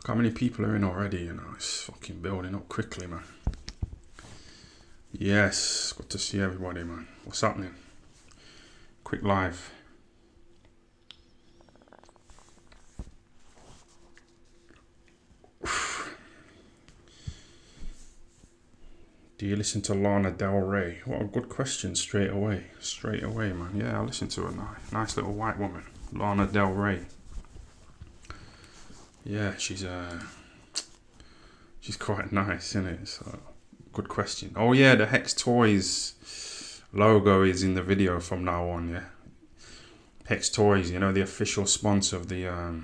how many people are in already, you know, it's fucking building up quickly, man. Yes, good to see everybody, man. What's happening? Quick live. Do you listen to Lana Del Rey? What a good question straight away. Straight away, man. Yeah, I listen to her. Nice little white woman. Lana Del Rey. Yeah, she's quite nice, isn't it? So, good question. Oh yeah, the Hex Toys logo is in the video from now on, yeah. Hex Toys, you know, the official sponsor of the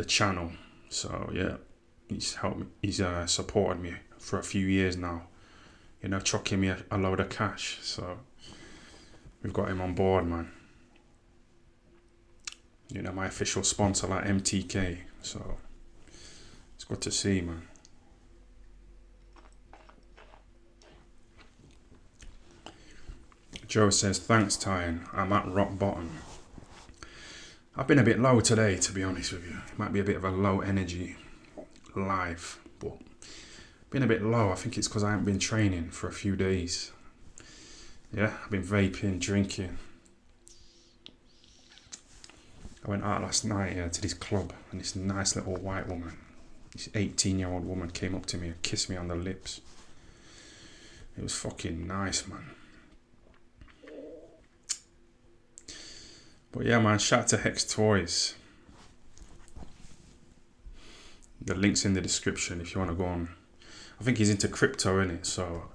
channel. So yeah, he's helped me, he's supported me for a few years now, you know, chucking me a load of cash. So we've got him on board, man. You know, my official sponsor, like MTK. So it's good to see, man. Joe says, thanks, Tyan. I'm at rock bottom. I've been a bit low today, to be honest with you. It might be a bit of a low energy live, but been a bit low. I think it's because I haven't been training for a few days. Yeah, I've been vaping, drinking. I went out last night to this club, and this nice little white woman, this 18-year-old woman, came up to me and kissed me on the lips. It was fucking nice, man. But yeah, man, shout out to Hex Toys. The link's in the description if you want to go on. I think he's into crypto, innit? So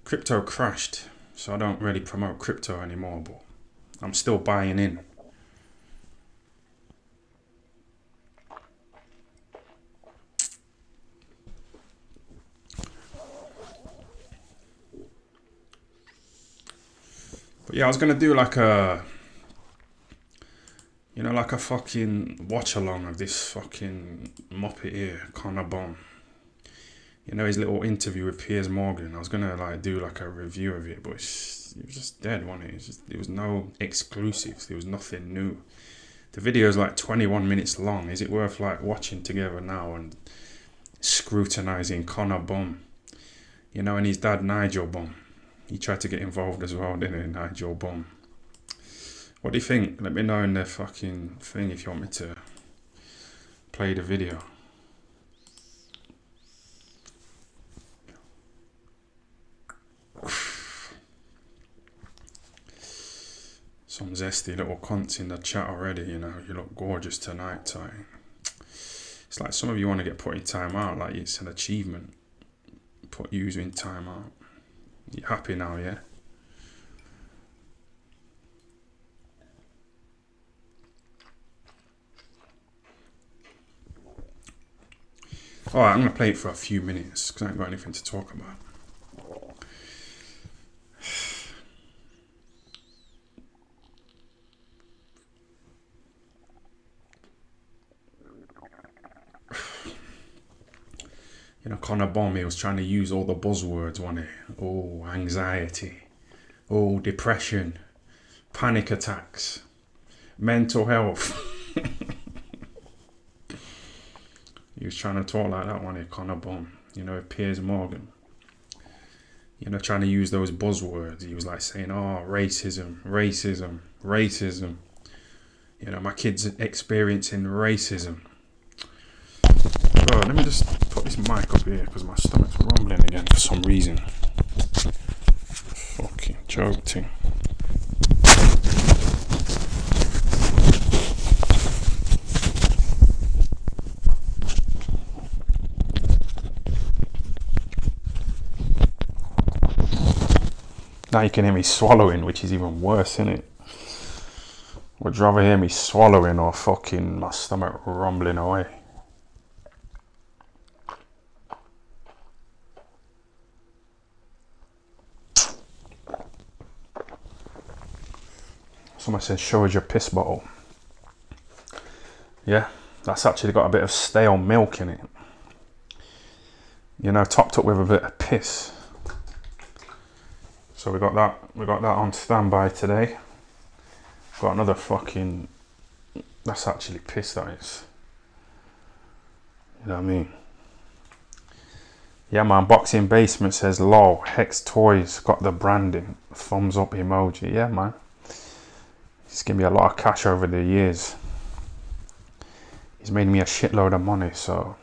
crypto crashed, so I don't really promote crypto anymore, but I'm still buying in. But yeah, I was gonna do like a, you know, like a fucking watch along of this fucking Muppet here, Conor Bomb. You know, his little interview with Piers Morgan. I was gonna like do like a review of it, but it was just dead, wasn't it? There was no exclusives. There was nothing new. The video is like 21 minutes long. Is it worth like watching together now and scrutinizing Conor Bomb? You know, and his dad Nigel Bomb. He tried to get involved as well, didn't he, Nigel Bomb? What do you think? Let me know in the fucking thing if you want me to play the video. Some zesty little cunts in the chat already, you know. You look gorgeous tonight, Ty. It's like some of you want to get put in time out, like it's an achievement. Put you in time out. You're happy now, yeah? Alright, I'm going to play it for a few minutes because I ain't got anything to talk about. You know, Conor Bomb, he was trying to use all the buzzwords, wasn't he? Oh, anxiety. Oh, depression. Panic attacks. Mental health. He was trying to talk like that, wasn't he? Conor Bomb. You know, Piers Morgan. You know, trying to use those buzzwords. He was like saying, oh, racism, racism, racism. You know, my kid's experiencing racism. Bro, let me just put this mic up here because my stomach's rumbling again for some reason. Fucking joking. Now you can hear me swallowing, which is even worse, isn't it? Would you rather hear me swallowing or fucking my stomach rumbling away? Someone said, show us your piss bottle. Yeah, that's actually got a bit of stale milk in it. You know, topped up with a bit of piss. So we got that on standby today. Got another fucking, that's actually piss, that is. You know what I mean? Yeah, man, Boxing Basement says, lol, Hex Toys got the branding. Thumbs up emoji. Yeah, man. He's given me a lot of cash over the years. He's made me a shitload of money, so.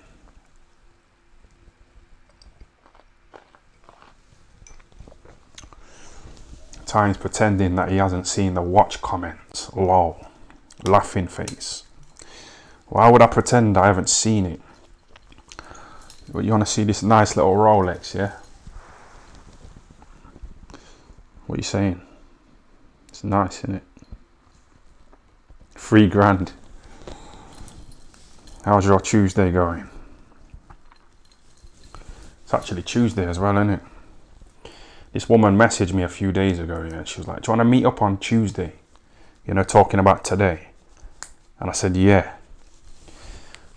At times pretending that he hasn't seen the watch comments. Lol. Laughing face. Why would I pretend I haven't seen it? But you want to see this nice little Rolex, yeah? What are you saying? It's nice, isn't it? $3,000. How's your Tuesday going? It's actually Tuesday as well, isn't it? This woman messaged me a few days ago, yeah, and she was like, do you want to meet up on Tuesday? You know, talking about today. And I said, yeah.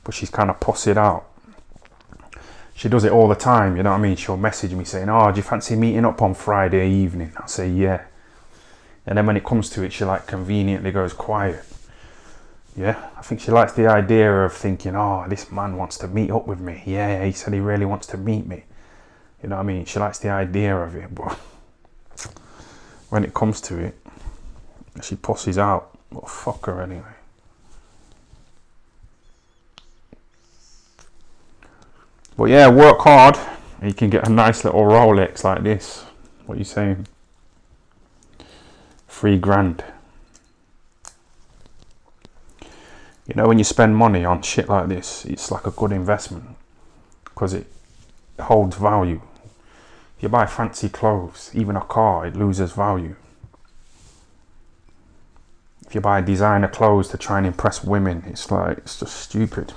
But she's kind of pussied out. She does it all the time, you know what I mean? She'll message me saying, oh, do you fancy meeting up on Friday evening? I'll say, yeah. And then when it comes to it, she like conveniently goes quiet. Yeah, I think she likes the idea of thinking, oh, this man wants to meet up with me. Yeah, he said he really wants to meet me. You know what I mean? She likes the idea of it, but when it comes to it, she pussies out. Well, fuck her anyway. But yeah, work hard and you can get a nice little Rolex like this. What are you saying? $3,000. You know, when you spend money on shit like this, it's like a good investment because it holds value. If you buy fancy clothes, even a car, it loses value. If you buy designer clothes to try and impress women, it's just stupid.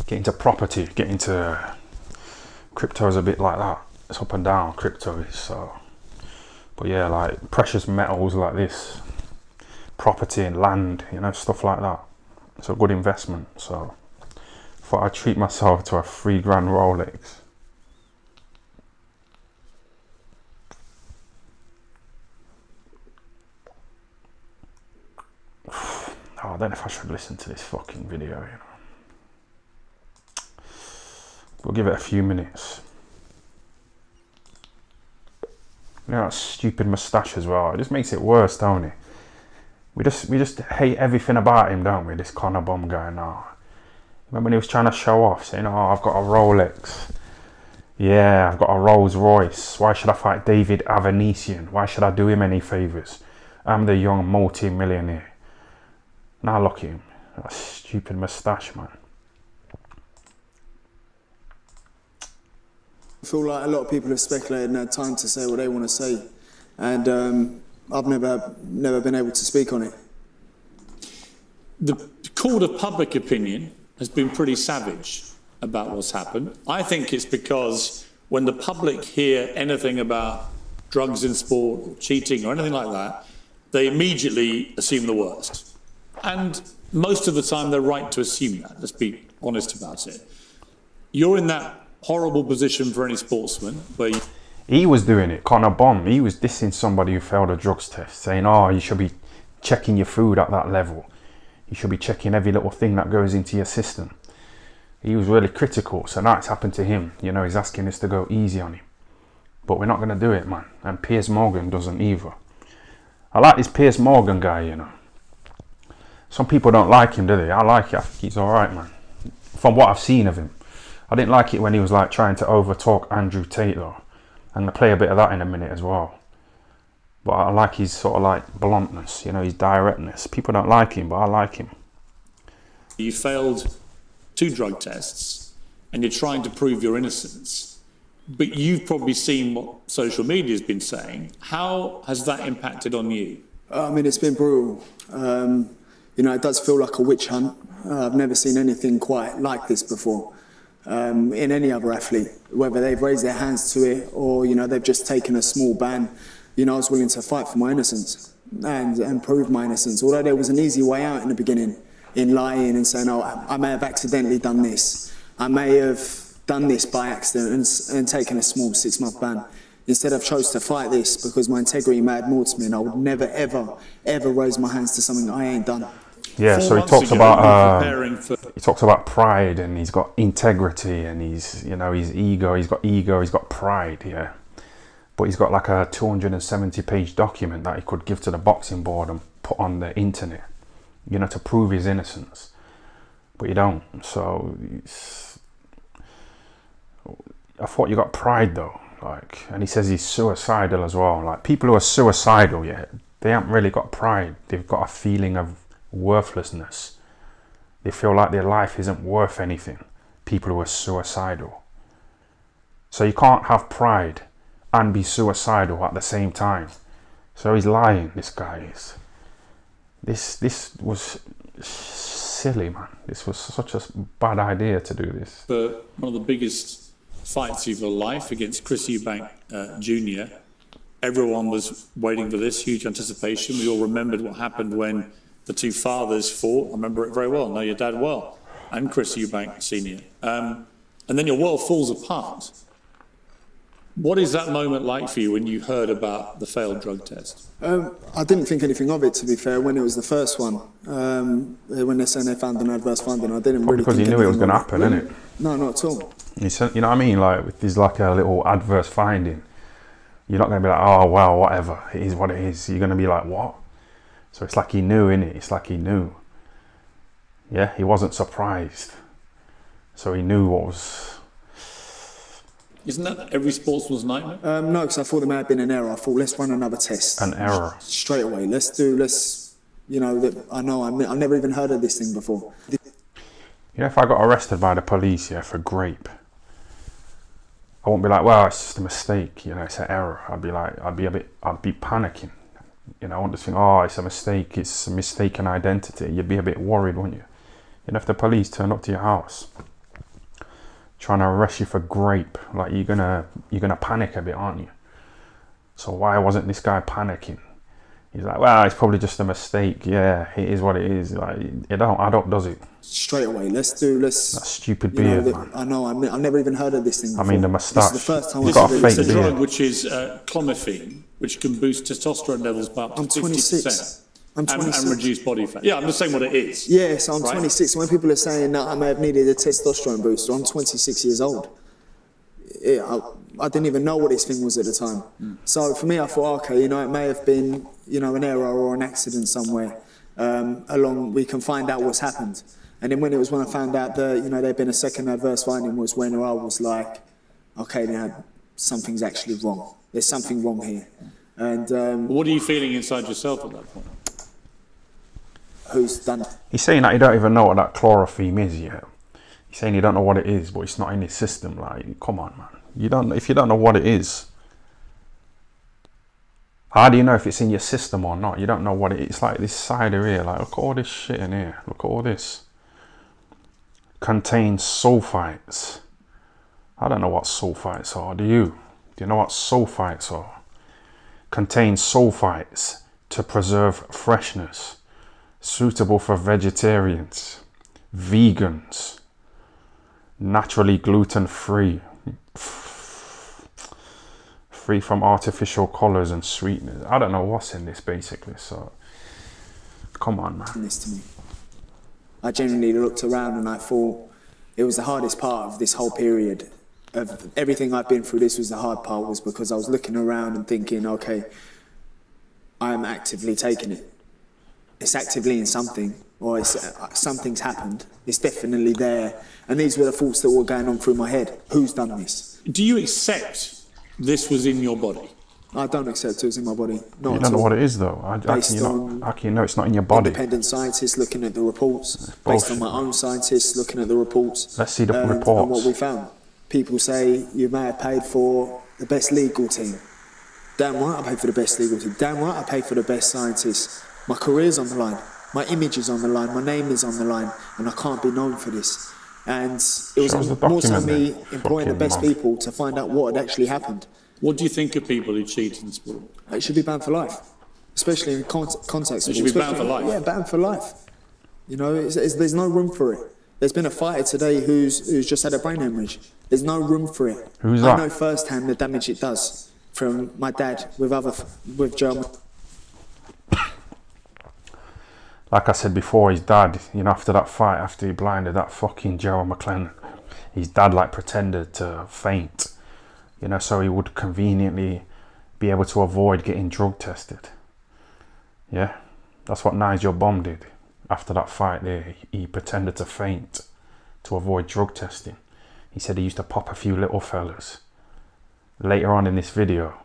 Get into property, get into crypto is a bit like that. It's up and down, crypto is, so. But yeah, like precious metals like this, property and land, you know, stuff like that. It's a good investment, so thought I'd treat myself to a $3,000 Rolex. Oh, I don't know if I should listen to this fucking video, you know. We'll give it a few minutes. You know, that stupid moustache as well. It just makes it worse, don't it? We just hate everything about him, don't we? This Conor Bomb guy now. Remember when he was trying to show off, saying, oh, I've got a Rolex. Yeah, I've got a Rolls Royce. Why should I fight David Avanesian? Why should I do him any favours? I'm the young multi-millionaire. Now look at him. That stupid moustache, man. I feel like a lot of people have speculated and had time to say what they want to say, and I've never been able to speak on it. The court of public opinion has been pretty savage about what's happened. I think it's because when the public hear anything about drugs in sport or cheating or anything like that, they immediately assume the worst. And most of the time they're right to assume that, let's be honest about it. You're in that horrible position for any sportsman where he was doing it, Conor Bomb. He was dissing somebody who failed a drugs test, saying, oh, you should be checking your food at that level. You should be checking every little thing that goes into your system. He was really critical, so now it's happened to him. You know, he's asking us to go easy on him. But we're not going to do it, man. And Piers Morgan doesn't either. I like this Piers Morgan guy, you know. Some people don't like him, do they? I like it. I think he's alright, man. From what I've seen of him. I didn't like it when he was like trying to overtalk Andrew Tate though. I'm going to play a bit of that in a minute as well. But I like his sort of like bluntness, you know, his directness. People don't like him, but I like him. You failed 2 drug tests and you're trying to prove your innocence. But you've probably seen what social media has been saying. How has that impacted on you? I mean, it's been brutal. You know, it does feel like a witch hunt. I've never seen anything quite like this before. In any other athlete, whether they've raised their hands to it or, you know, they've just taken a small ban. You know, I was willing to fight for my innocence and prove my innocence. Although there was an easy way out in the beginning, in lying and saying, oh, I may have accidentally done this. I may have done this by accident and taken a small 6-month ban. Instead, I've chose to fight this because my integrity mattered more to me, and I would never, ever, ever raise my hands to something I ain't done. Yeah, 4 so he months talks ago, about we were preparing for. he talks about pride, and he's got integrity, and he's, you know, his ego. He's got pride. Yeah, but he's got like a 270-page document that he could give to the boxing board and put on the internet, you know, to prove his innocence. But you don't. So I thought you got pride though, like, and he says he's suicidal as well. Like, people who are suicidal, yeah, they haven't really got pride. They've got a feeling of worthlessness. They feel like their life isn't worth anything. People who are suicidal. So you can't have pride and be suicidal at the same time. So he's lying, this guy is. This was silly, man. This was such a bad idea to do this. For one of the biggest fights of your life against Chris Eubank Jr. Everyone was waiting for this, huge anticipation. We all remembered what happened when the two fathers fought. I remember it very well. I know your dad well, and Chris Eubank Sr. And then your world falls apart. What is that moment like for you when you heard about the failed drug test? I didn't think anything of it, to be fair, when it was the first one. When they're saying they found an adverse finding, I didn't really because think he knew it was anything going to of happen, innit? No, not at all. He said, you know what I mean? Like, if there's like a little adverse finding, you're not going to be like, oh, well, whatever. It is what it is. You're going to be like, what? So it's like he knew, innit? It's like he knew. Yeah, he wasn't surprised. So he knew what was... Isn't that every sportsman's nightmare? No, because I thought there may have been an error. I thought, let's run another test. An error. Straight away. You know, I've never even heard of this thing before. You know, if I got arrested by the police, yeah, for grape, I won't be like, well, it's just a mistake, you know, it's an error. I'd be panicking. You know, I wouldn't just think, oh, it's a mistake, it's a mistaken identity. You'd be a bit worried, wouldn't you? You know, if the police turn up to your house trying to arrest you for grape, like, you're gonna panic a bit, aren't you? So why wasn't this guy panicking? He's like, well, it's probably just a mistake. Yeah, it is what it is. Like, it don't add up, does it? Straight away, let's that stupid beard, man. I know, I've never even heard of this thing before. I mean, the moustache. This is the first time He's got a It's fake a drug beard. which is clomiphene, which can boost testosterone levels by up to 50%. I'm 26. And reduce body fat. Yeah, I'm just saying what it is. Yeah, so I'm Right. 26. When people are saying that I may have needed a testosterone booster, I'm 26 years old. I didn't even know what this thing was at the time. So for me, I thought, okay, you know, it may have been, you know, an error or an accident somewhere we can find out what's happened. And then when I found out that, you know, there'd been a second adverse finding, was when I was like, okay, now something's actually wrong. There's something wrong here. And What are you feeling inside yourself at that point? who's done it? He's saying that he don't even know what that chloroform is yet. He's saying he don't know what it is, but it's not in his system. Like, come on, man. If you don't know what it is, how do you know if it's in your system or not? You don't know what it is. It's like this cider here. Like, look at all this shit in here. Look at all this. Contains sulfites. I don't know what sulfites are. Do you? Do you know what sulfites are? Contains sulfites to preserve freshness. Suitable for vegetarians, vegans, naturally gluten-free, free from artificial colours and sweeteners. I don't know what's in this, basically. So, come on, man. This to me. I genuinely looked around and I thought it was the hardest part of this whole period. Of everything I've been through, this was the hard part, was because I was looking around and thinking, okay, I am actively taking it. It's actively in something, or something's happened. It's definitely there. And these were the thoughts that were going on through my head. Who's done this? Do you accept this was in your body? I don't accept it was in my body. Not You at don't know all. what it is, though. How can you know it's not in your body? Independent scientists looking at the reports, based on my own scientists looking at the reports. Let's see the and reports. what we found. People say you may have paid for the best legal team. Damn right I paid for the best legal team. Damn right I paid for the best scientists. My career's on the line. My image is on the line. My name is on the line. And I can't be known for this. And it Show us the was more so document me then. employing the Fucking best man. people to find out what had actually happened. What do you think of people who cheat in sport? It should be banned for life. Especially in contact sport. It should be banned for life? Yeah, banned for life. You know, there's no room for it. There's been a fighter today who's just had a brain hemorrhage. There's no room for it. Who's I that? know firsthand the damage it does from my dad with German. like I said before, his dad, you know, after that fight, after he blinded that fucking Gerald McLennan, his dad like pretended to faint, you know, so he would conveniently be able to avoid getting drug tested. Yeah, that's what Nigel Bomb did. After that fight there, he pretended to faint to avoid drug testing. He said he used to pop a few little fellas. Later on in this video,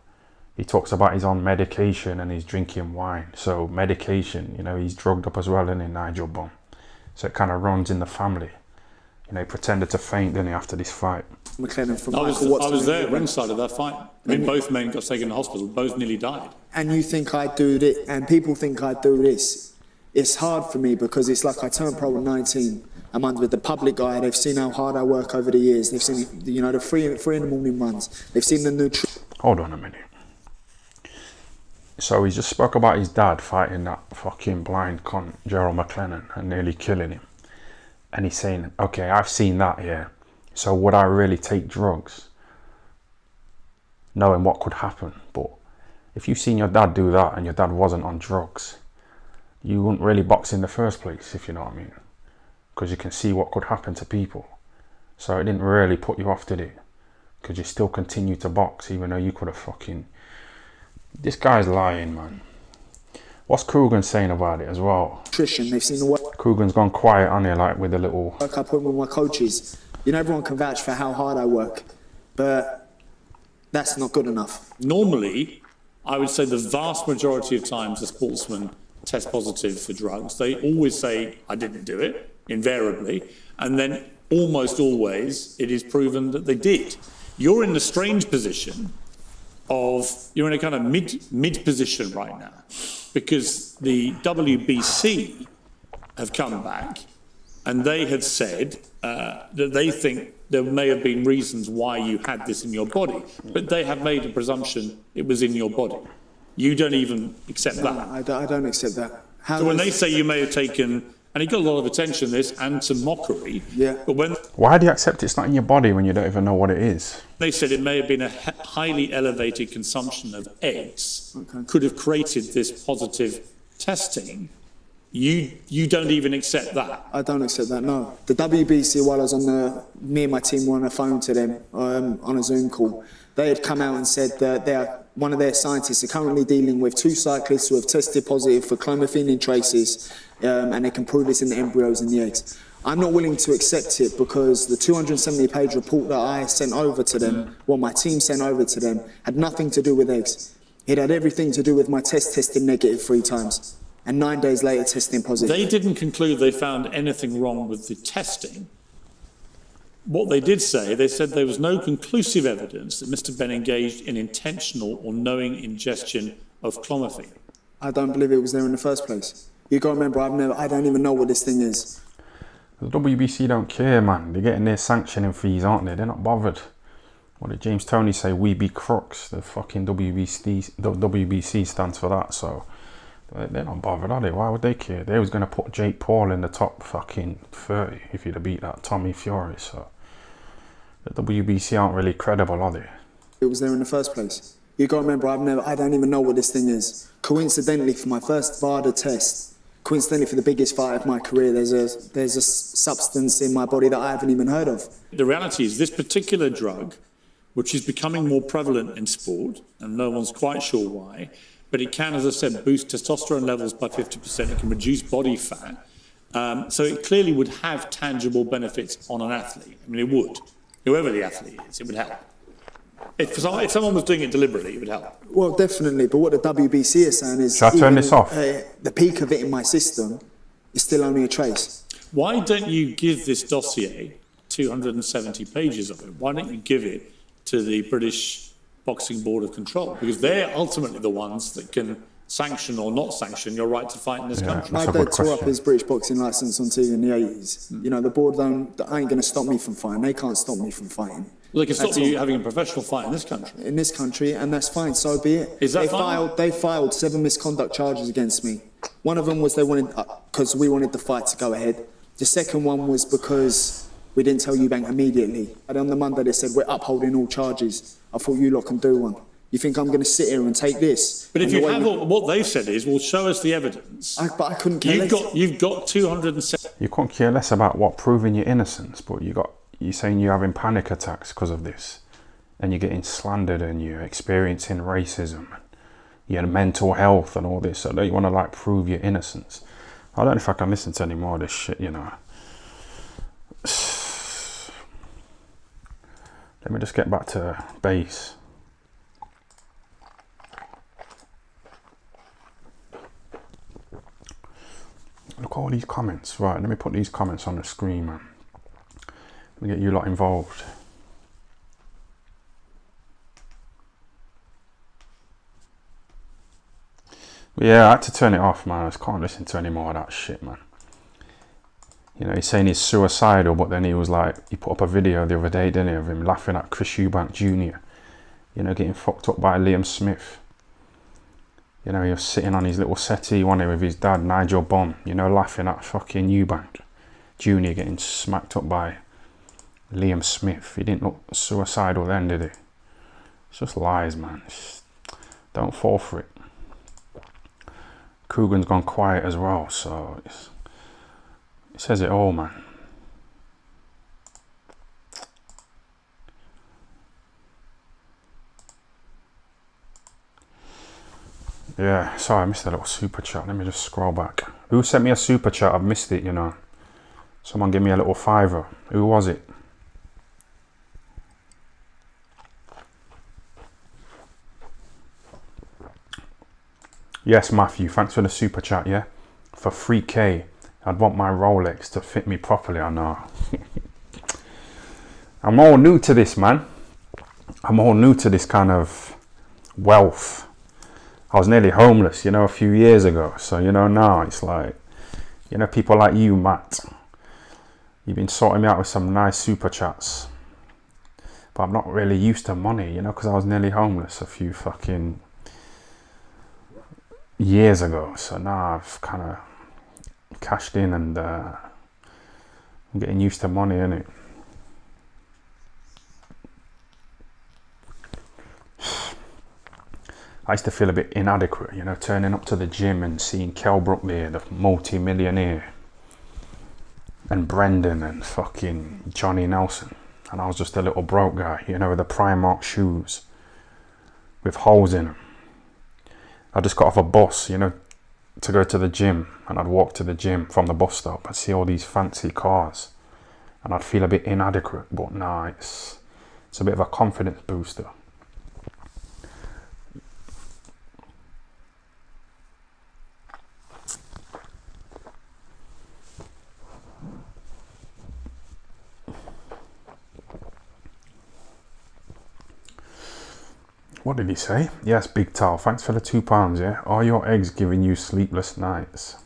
he talks about he's on medication and he's drinking wine. So medication, you know, he's drugged up as well, isn't he, Nigel Bomb? So it kind of runs in the family. You know, he pretended to faint, didn't he, after this fight? McLennan from I was there ringside of that fight. I mean, both men got taken to hospital, both nearly died. And you think I do this, and people think I do this. It's hard for me because it's like I turned pro at 19. I'm under the public eye. They've seen how hard I work over the years. They've seen, you know, the three in the morning runs. They've seen the nutrition. Hold on a minute. So he just spoke about his dad fighting that fucking blind cunt, Gerald McLennan, and nearly killing him. And he's saying, okay, I've seen that, yeah. So would I really take drugs? Knowing what could happen. But if you've seen your dad do that and your dad wasn't on drugs, you wouldn't really box in the first place, if you know what I mean. Because you can see what could happen to people. So it didn't really put you off, did it? Because you still continue to box, even though you could have fucking... This guy's lying, man. What's Coogan saying about it as well? Nutrition, they've seen the work Coogan's gone quiet on here, like with a little... I put with my coaches. You know, everyone can vouch for how hard I work, but that's not good enough. Normally, I would say the vast majority of times a sportsman test positive for drugs. They always say, I didn't do it, invariably, and then almost always it is proven that they did. You're in the strange position of, you're in a kind of mid position right now, because the WBC have come back and they have said that they think there may have been reasons why you had this in your body, but they have made a presumption it was in your body. You don't even accept that. I don't accept that. So when they say you may have taken, and it got a lot of attention, this, and some mockery, yeah. But when Why do you accept it's not in your body when you don't even know what it is? they said it may have been a highly elevated consumption of eggs, could have created this positive testing, you don't even accept that? I don't accept that, no. The WBC, while I was me and my team were on the phone to them on a Zoom call, they had come out and said that one of their scientists are currently dealing with 2 cyclists who have tested positive for clomiphene traces, and they can prove this in the embryos and the eggs. I'm not willing to accept it because the 270-page report that I sent over to them, what my team sent over to them, had nothing to do with eggs. It had everything to do with my testing negative 3 times, and 9 days later testing positive. They didn't conclude they found anything wrong with the testing. What they did say, they said there was no conclusive evidence that Mr. Benn engaged in intentional or knowing ingestion of clomiphene. I don't believe it was there in the first place. You got to remember, I don't even know what this thing is. The WBC don't care, man. They're getting their sanctioning fees, aren't they? They're not bothered. What did James Toney say? We be crooks. The fucking WBC stands for that, so they're not bothered, are they? Why would they care? They was going to put Jake Paul in the top fucking 30 if he'd have beat that Tommy Fury, so the WBC aren't really credible, are they? It was there in the first place. You got to remember, I don't even know what this thing is. Coincidentally, for my first VADA test, coincidentally for the biggest fight of my career, there's a substance in my body that I haven't even heard of. The reality is this particular drug, which is becoming more prevalent in sport, and no one's quite sure why, but it can, as I said, boost testosterone levels by 50%. It can reduce body fat. So it clearly would have tangible benefits on an athlete. I mean, it would. Whoever the athlete is, it would help. If someone was doing it deliberately, it would help. Well, definitely. But what the WBC is saying is... Shall I turn this off? The peak of it in my system is still only a trace. Why don't you give this dossier, 270 pages of it, why don't you give it to the British Boxing Board of Control? Because they're ultimately the ones that can sanction or not sanction your right to fight in this country. My dad tore up his British boxing licence on TV in the 80s. You know, the board ain't going to stop me from fighting. They can't stop me from fighting. Well, they can stop you having a professional fight in this country. In this country, and that's fine, so be it. Is that fine? They filed 7 misconduct charges against me. One of them was because we wanted the fight to go ahead. The second one was because we didn't tell Eubank immediately. And on the Monday they said, we're upholding all charges. I thought you lot can do one. You think I'm going to sit here and take this? But if And the you way have what they've said is, well, show us the evidence. But I couldn't care less. You've got 207. You couldn't care less about what proving your innocence, but you're saying you're having panic attacks because of this, and you're getting slandered, and you're experiencing racism, your mental health, and all this. So don't you want to like prove your innocence? I don't know if I can listen to any more of this shit, you know. Let me just get back to base. Look at all these comments. Right, let me put these comments on the screen, man. Let me get you lot involved. Yeah, I had to turn it off, man. I just can't listen to any more of that shit, man. You know, he's saying he's suicidal, but then he was like, he put up a video the other day, didn't he, of him laughing at Chris Eubank Jr., you know, getting fucked up by Liam Smith. You know, he was sitting on his little settee one day with his dad, Nigel Bonn, you know, laughing at fucking Eubank Jr. getting smacked up by Liam Smith. He didn't look suicidal then, did he? It's just lies, man. Don't fall for it. Coogan's gone quiet as well, so it says it all, man. Yeah, sorry, I missed a little super chat. Let me just scroll back. Who sent me a super chat? I've missed it, you know. Someone give me a little fiver. Who was it? Yes, Matthew, thanks for the super chat, yeah? For 3K, I'd want my Rolex to fit me properly, I know. I'm all new to this, man. I'm all new to this kind of wealth. I was nearly homeless, you know, a few years ago. So, you know, now it's like, you know, people like you, Matt, you've been sorting me out with some nice super chats. But I'm not really used to money, you know, because I was nearly homeless a few fucking years ago. So now I've kind of cashed in and I'm getting used to money, innit? I used to feel a bit inadequate, you know, turning up to the gym and seeing Kel Brook there, the multi-millionaire, and Brendan and fucking Johnny Nelson. And I was just a little broke guy, you know, with the Primark shoes with holes in them. I just got off a bus, you know, to go to the gym, and I'd walk to the gym from the bus stop. I'd see all these fancy cars and I'd feel a bit inadequate, but nah, it's a bit of a confidence booster. What did he say? Yes, Big Tal, thanks for the £2, yeah? Are your eggs giving you sleepless nights?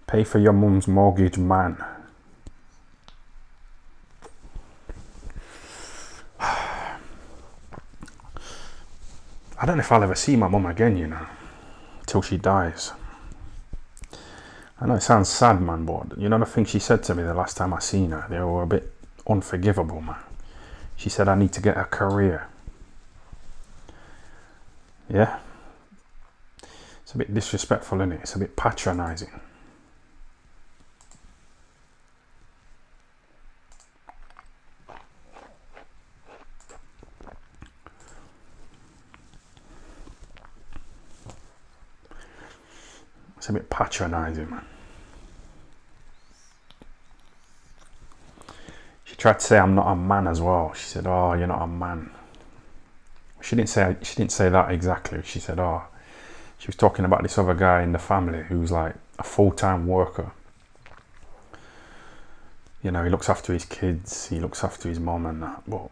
Pay for your mum's mortgage, man. I don't know if I'll ever see my mum again, you know, till she dies. I know it sounds sad, man, but you know the thing she said to me the last time I seen her, they were a bit unforgivable, man. She said I need to get a career. Yeah? It's a bit disrespectful, isn't it? It's a bit patronising. It's a bit patronising, man. She tried to say I'm not a man as well. She said, "Oh, you're not a man." She didn't say that exactly. She said, "Oh," she was talking about this other guy in the family who's like a full-time worker. You know, he looks after his kids, he looks after his mom and that, but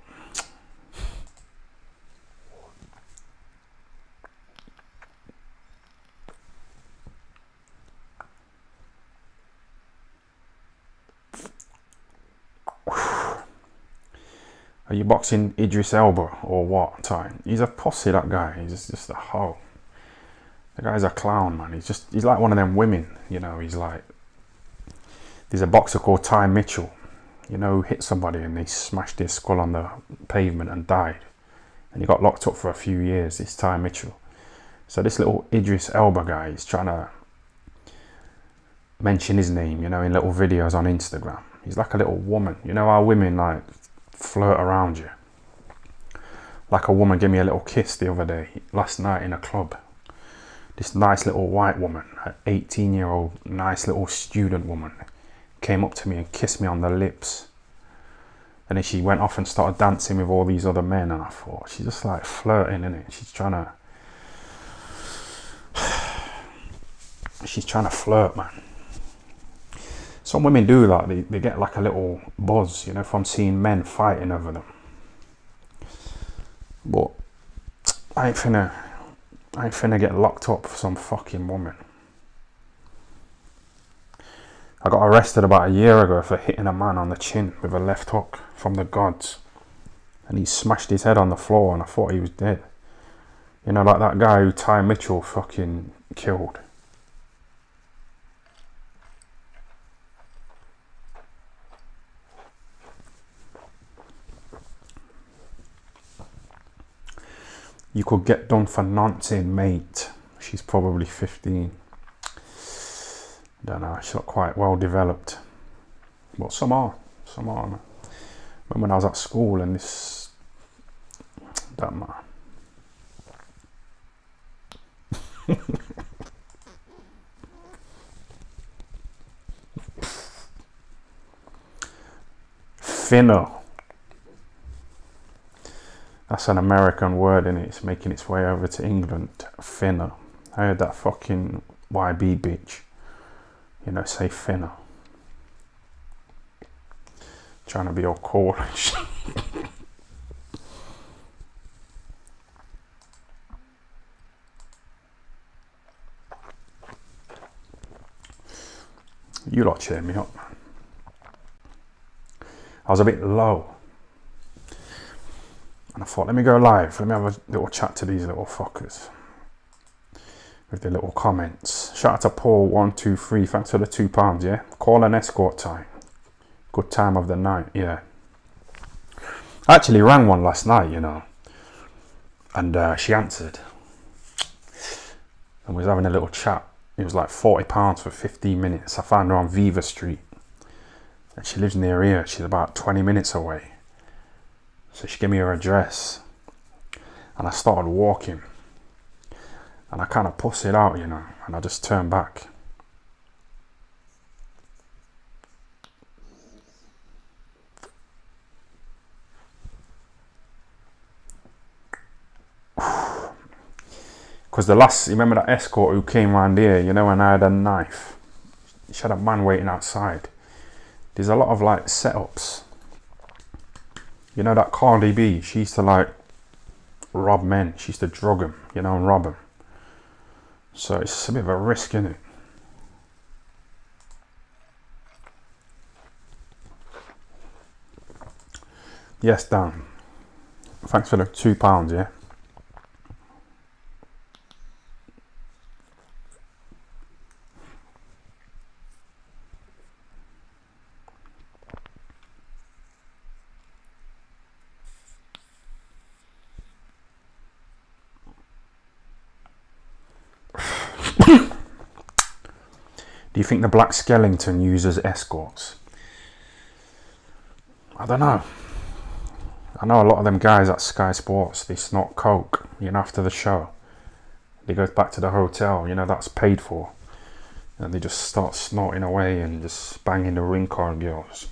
are you boxing Idris Elba or what, Ty? He's a pussy, that guy. He's just a hoe. The guy's a clown, man. He's like one of them women, you know. He's like, there's a boxer called Ty Mitchell. you know, who hit somebody and they smashed his skull on the pavement and died. And he got locked up for a few years, this Ty Mitchell. So this little Idris Elba guy is trying to mention his name, you know, in little videos on Instagram. He's like a little woman. You know how women like flirt around you? Like a woman gave me a little kiss the other day, last night in a club. This nice little white woman, an 18-year-old nice little student woman, came up to me and kissed me on the lips. And then she went off and started dancing with all these other men, and I thought, she's just like flirting, innit? She's trying to flirt, man. Some women do that, they get like a little buzz, you know, from seeing men fighting over them. But I ain't finna get locked up for some fucking woman. I got arrested about a year ago for hitting a man on the chin with a left hook from the gods. And he smashed his head on the floor and I thought he was dead. You know, like that guy who Ty Mitchell fucking killed. You could get done for nonsense, mate. She's probably 15. Don't know, she's not quite well developed. But some are, man. But when I was at school and this, don't matter. Finna. That's an American word, innit? It's making its way over to England. Finna. I heard that fucking YB bitch, you know, say finna. Trying to be all cool and shit. You lot cheer me up, man. I was a bit low. And I thought, let me go live. Let me have a little chat to these little fuckers. With the little comments. Shout out to Paul123. Thanks for the £2, yeah? Call an escort time. Good time of the night, yeah. I actually rang one last night, you know. And she answered. And we was having a little chat. It was like £40 for 15 minutes. I found her on Viva Street. And she lives near here. She's about 20 minutes away. So she gave me her address. And I started walking. And I kind of pussied out, you know. And I just turned back. Because the last, you remember that escort who came round here, you know, and I had a knife. She had a man waiting outside. There's a lot of like setups. You know that Cardi B, she used to like rob men. She used to drug them, you know, and rob them. So it's a bit of a risk, isn't it? Yes, Dan. Thanks for the £2, yeah? Do you think the Black Skellington uses escorts? I don't know. I know a lot of them guys at Sky Sports, they snort coke, you know, after the show. They go back to the hotel, you know, that's paid for. And they just start snorting away and just banging the ring card girls.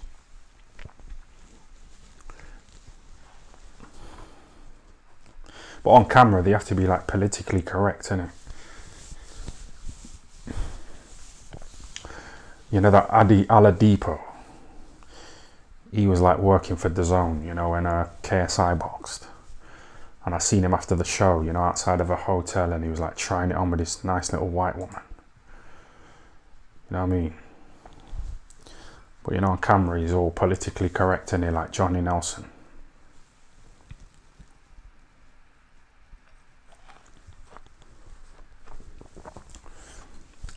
But on camera, they have to be like politically correct, innit? You know that Adi Aladipo, he was like working for DAZN, you know, when KSI boxed. And I seen him after the show, you know, outside of a hotel, and he was like trying it on with this nice little white woman. You know what I mean? But you know, on camera, he's all politically correct, and he like Johnny Nelson.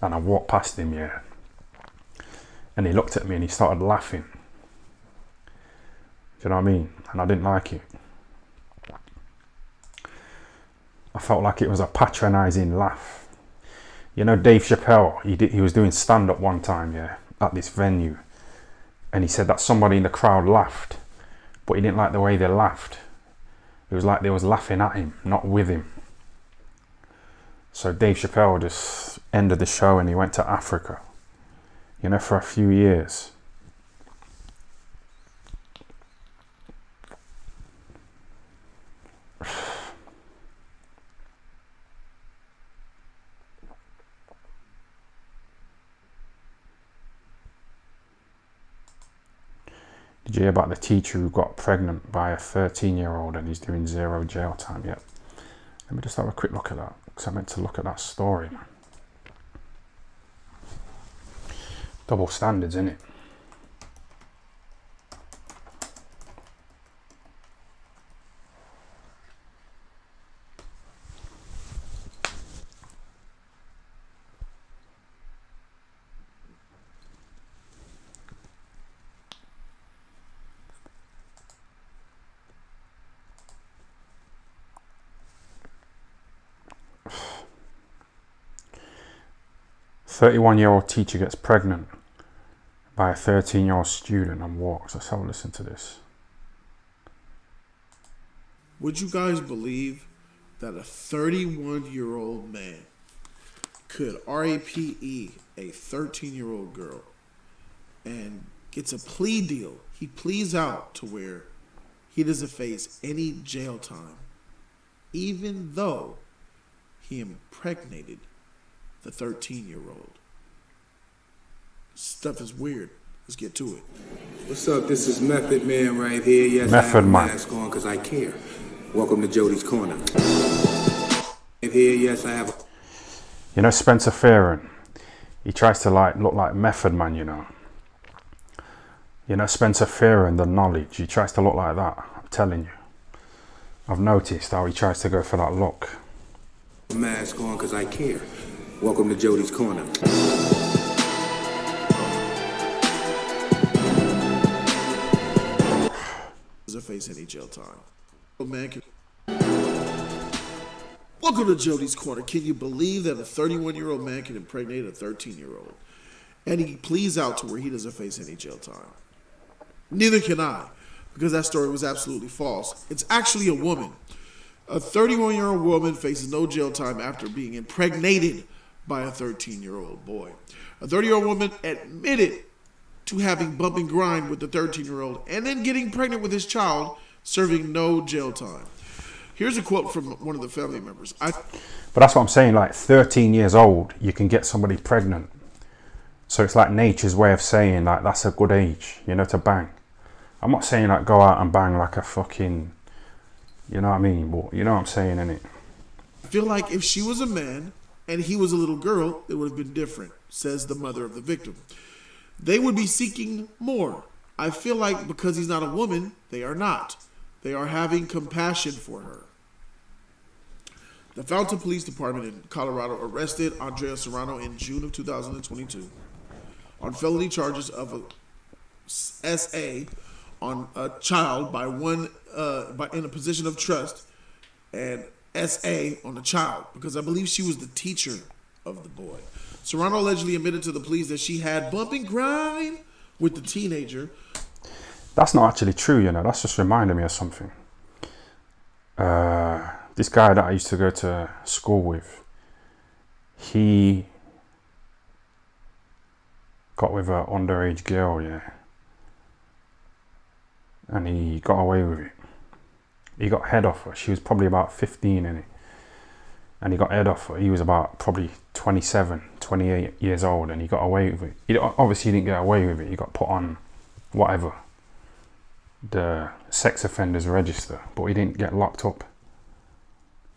And I walked past him, yeah. And he looked at me and he started laughing. you know what I mean? And I didn't like it. I felt like it was a patronising laugh. You know, Dave Chappelle, he was doing stand-up one time, yeah, at this venue. And he said that somebody in the crowd laughed, but he didn't like the way they laughed. It was like they was laughing at him, not with him. So Dave Chappelle just ended the show and he went to Africa, you know, for a few years. Did you hear about the teacher who got pregnant by a 13-year-old and he's doing 0 jail time yet? Let me just have a quick look at that, because I meant to look at that story. Double standards, innit? A 31-year-old teacher gets pregnant by a 13-year-old student and walks. Let's have a listen to this. Would you guys believe that a 31-year-old man could RAPE a 13-year-old girl and gets a plea deal? He pleads out to where he doesn't face any jail time, even though he impregnated the 13-year-old. Stuff is weird. Let's get to it. What's up? This is Method Man right here. Yes, Method I have a Man. mask on because I care. Welcome to Jody's Corner. Right here, yes, I have. You know Spencer Fearon? He tries to look like Method Man, you know. You know Spencer Fearon, the knowledge. He tries to look like that. I'm telling you. I've noticed how he tries to go for that look. Mask on because I care. Welcome to Jody's Corner. Doesn't face any jail time. Oh, man, welcome to Jody's Corner. Can you believe that a 31-year-old man can impregnate a 13-year-old? And he pleads out to where he doesn't face any jail time. Neither can I, because that story was absolutely false. It's actually a woman. A 31-year-old woman faces no jail time after being impregnated by a 13-year-old boy. A 30-year-old woman admitted to having bump and grind with the 13-year-old and then getting pregnant with his child, serving no jail time. Here's a quote from one of the family members. But that's what I'm saying, like 13 years old, you can get somebody pregnant. So it's like nature's way of saying like that's a good age, you know, to bang. I'm not saying like go out and bang like a fucking, you know what I mean? But you know what I'm saying, innit? I feel like if she was a man and he was a little girl, it would have been different, says the mother of the victim. They would be seeking more. I feel like because he's not a woman, they are not. They are having compassion for her. The Fountain Police Department in Colorado arrested Andrea Serrano in June of 2022 on felony charges of a SA on a child in a position of trust and SA on the child because I believe she was the teacher of the boy. Serrano allegedly admitted to the police that she had bump and grind with the teenager. That's not actually true, you know. That's just reminding me of something. This guy that I used to go to school with, he got with an underage girl, yeah. And he got away with it. He got head off her. She was probably about 15, innit? And he got head off her. He was about probably 27, 28 years old, and he got away with it. Obviously, he didn't get away with it. He got put on whatever, the sex offenders register, but he didn't get locked up.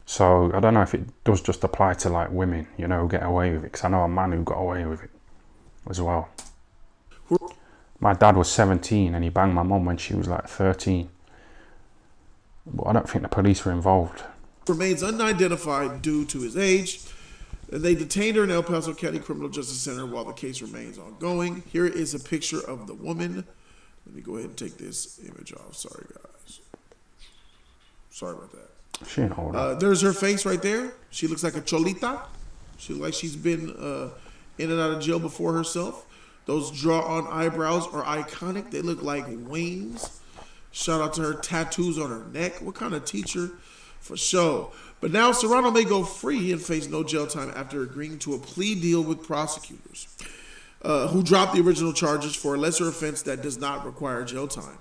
So I don't know if it does just apply to like women, you know, who get away with it. Because I know a man who got away with it as well. My dad was 17 and he banged my mum when she was like 13. But I don't think the police were involved. Remains unidentified due to his age. They detained her in El Paso County Criminal Justice Center while the case remains ongoing. Here is a picture of the woman Let me go ahead and take this image off. Sorry, guys. Sorry about that. She ain't old. There's her face right there. She looks like a cholita. She looks like she's been in and out of jail before herself. Those draw-on eyebrows are iconic. They look like wings. Shout out to her tattoos on her neck. What kind of teacher? For sure. But now Serrano may go free and face no jail time after agreeing to a plea deal with prosecutors who dropped the original charges for a lesser offense that does not require jail time.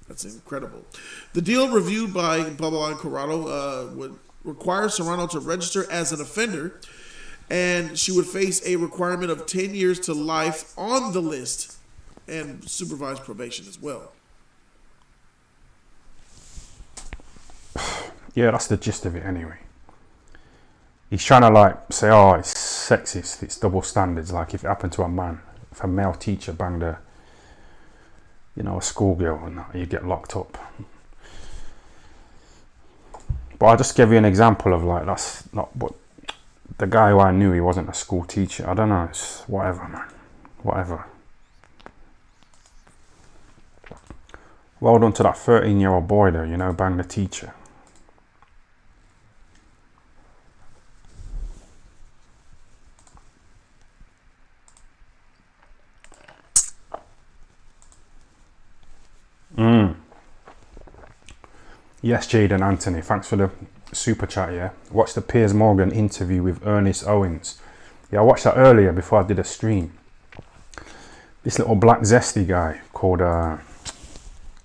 That's incredible. The deal reviewed by Bubba and Corrado would require Serrano to register as an offender, and she would face a requirement of 10 years to life on the list and supervised probation as well. Yeah, that's the gist of it anyway. He's trying to like say, oh, it's sexist, it's double standards. Like if it happened to a man, if a male teacher banged a, you know, a schoolgirl and that, you get locked up. But I'll just give you an example of like, that's not what, the guy who I knew, he wasn't a school teacher. I don't know, it's whatever, man, whatever. Well done to that 13-year-old boy though, you know, banged the teacher. Yes, Jaden Anthony, thanks for the super chat. Yeah, watch the Piers Morgan interview with Ernest Owens. Yeah, I watched that earlier before I did a stream. This little black zesty guy called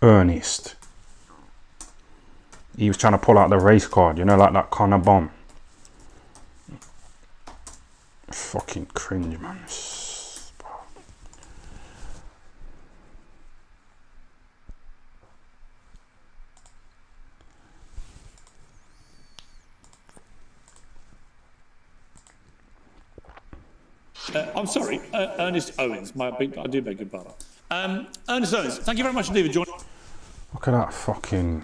Ernest, he was trying to pull out the race card, you know, like that Conor bomb. Fucking cringe, man. I'm sorry, Ernest Owens. I do beg your pardon. Ernest Owens, thank you very much indeed for joining. Look at that fucking...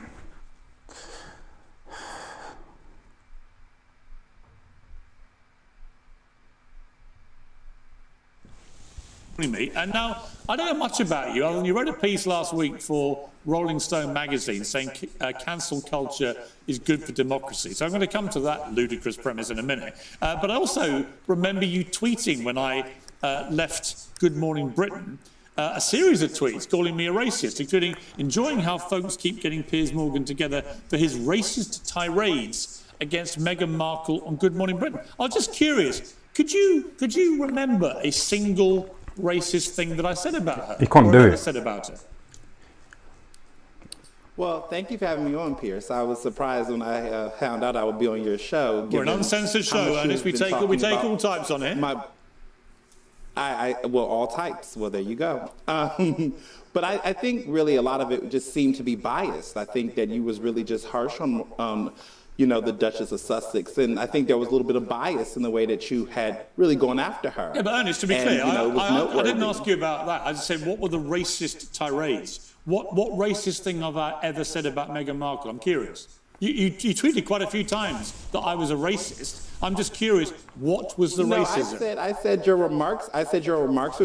Me. And now, I don't know much about you, other than you wrote a piece last week for Rolling Stone magazine saying cancel culture is good for democracy. So I'm going to come to that ludicrous premise in a minute. But I also remember you tweeting when I left Good Morning Britain, a series of tweets calling me a racist, including enjoying how folks keep getting Piers Morgan together for his racist tirades against Meghan Markle on Good Morning Britain. I was just curious, could you remember a single racist thing that I said about her? You can't do it. Said about her? Well, thank you for having me on, Piers. I was surprised when I found out I would be on your show. We're an uncensored show, Ernest. We take all types on here. Well, all types. Well, there you go. But I think really a lot of it just seemed to be biased. I think that you was really just harsh on you know, the Duchess of Sussex. And I think there was a little bit of bias in the way that you had really gone after her. Yeah, but Ernest, to be clear, I didn't ask you about that. I just said, what were the racist tirades? What racist thing have I ever said about Meghan Markle? I'm curious. You tweeted quite a few times that I was a racist. I'm just curious, what was the racism? I said your remarks was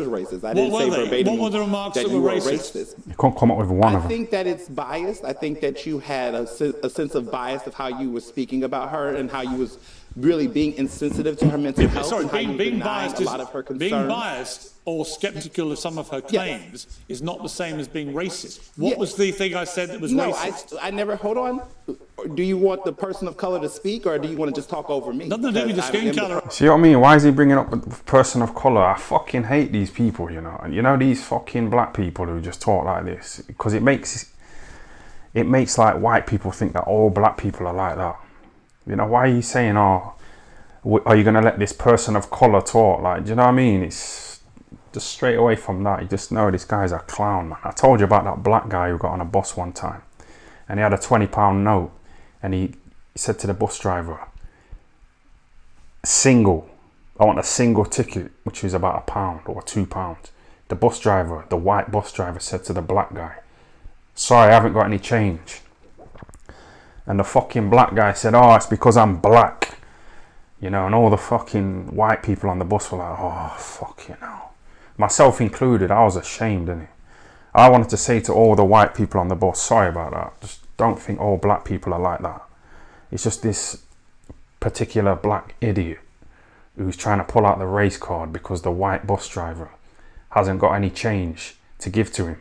racist. I didn't say verbatim what were the remarks that you were racist. You can't come up with one of them. I think that it's biased. I think that you had a sense of bias of how you were speaking about her and how you was really being insensitive to her mental health. Sorry, and being biased a lot of her concerns. Being biased or sceptical of some of her claims is not the same as being racist. What was the thing I said that was racist? I never, hold on. Do you want the person of color to speak, or do you want to just talk over me? Nothing to do with the skin color. See what I mean? Why is he bringing up a person of color? I fucking hate these people, you know. And you know these fucking black people who just talk like this, because it makes like white people think that all black people are like that. You know, why are you saying, oh, are you going to let this person of color talk? Like, do you know what I mean? It's just straight away from that. You just know this guy's a clown, man. I told you about that black guy who got on a bus one time and he had a £20 note and he said to the bus driver, I want a single ticket, which was about £1 or £2. The bus driver, the white bus driver, said to the black guy, sorry, I haven't got any change. And the fucking black guy said, oh, it's because I'm black. You know, and all the fucking white people on the bus were like, oh, fucking hell. Myself included, I was ashamed, innit? I wanted to say to all the white people on the bus, sorry about that. Just don't think all black people are like that. It's just this particular black idiot who's trying to pull out the race card because the white bus driver hasn't got any change to give to him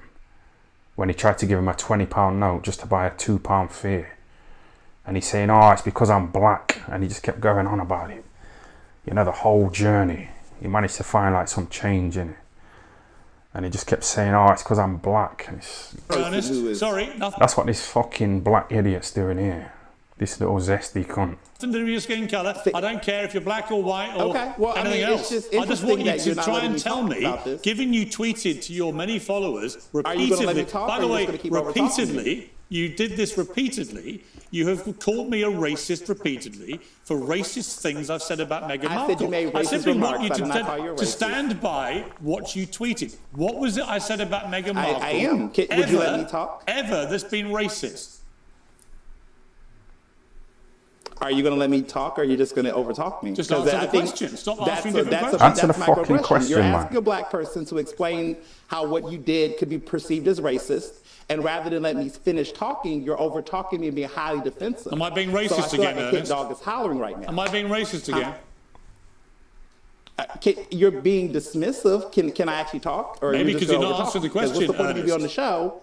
when he tried to give him a £20 note just to buy a £2 fare. And he's saying, oh, it's because I'm black. And he just kept going on about it. You know, the whole journey. He managed to find like some change in it. And he just kept saying, oh, it's because I'm black. And Ernest, sorry. That's what this fucking black idiot's doing here. This little zesty cunt. Nothing to do with your skin colour. I don't care if you're black or white or anything else. I just want you to try and tell me, given you tweeted to your many followers repeatedly, by the way, repeatedly, you did this repeatedly. You have called me a racist repeatedly for racist things I've said about Meghan Markle. said you made I racist simply want remarks, you but I did not call you to racist. stand by what you tweeted. What was it I said about Meghan Markle? I am. Would you let me talk? Ever that's been racist? Are you going to let me talk, or are you just going to overtalk me? Just answer the question. Stop asking different questions. Answer the fucking question, You're man. asking a black person to explain how what you did could be perceived as racist, and rather than let me finish talking, you're over-talking me and being highly defensive. Am I being So I racist feel again, like a hit Ernest? dog is hollering right now. Am I being racist again? You're being dismissive. Can I actually talk? Or Maybe you just because you're gonna not overtalk answering the me? 'Cause question, what's the point of you being on the Ernest? show?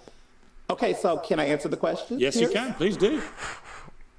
Okay, so can I answer the question? Yes, you Piers? can. Please do.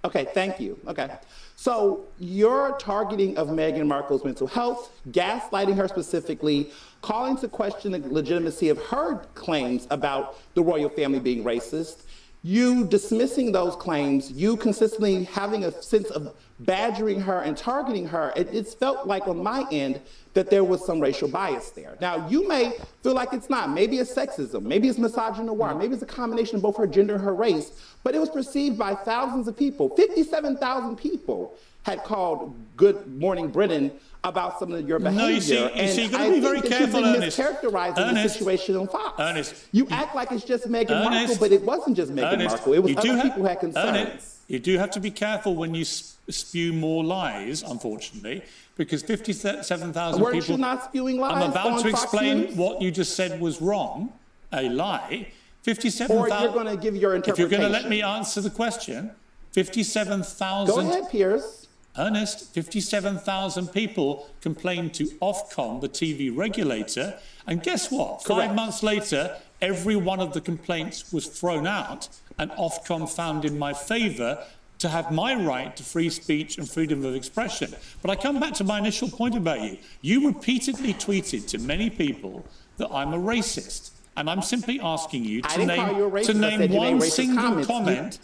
Okay, thank you. Okay. So your targeting of Meghan Markle's mental health, gaslighting her specifically, calling to question the legitimacy of her claims about the royal family being racist, you dismissing those claims, you consistently having a sense of badgering her and targeting her, it's felt like on my end that there was some racial bias there. Now, you may feel like it's not. Maybe it's sexism, maybe it's misogynoir, maybe it's a combination of both her gender and her race, but it was perceived by thousands of people. 57,000 people had called Good Morning Britain about some of your behavior. No, you see, you've got to be very careful, Ernest. Mischaracterizing the situation on Fox. Ernest. You act like it's just Meghan Markle, but it wasn't just Meghan Markle. It was other people who had concerns. Ernest, you do have to be careful when you spew more lies, unfortunately, because 57,000 Weren't people... you not spewing lies I'm about on to Fox explain News? what you just said was wrong, a lie. 57,000... Or you're going to give your If you're interpretation. going to let me answer the question, 57,000... Go ahead, Piers. Ernest, 57,000 people complained to Ofcom, the TV regulator, and guess what? Correct. 5 months later, every one of the complaints was thrown out, and Ofcom found in my favour to have my right to free speech and freedom of expression. But I come back to my initial point about you. You repeatedly tweeted to many people that I'm a racist, and I'm simply asking you I to didn't call you a racist. I name said you one made racist single comments. comment.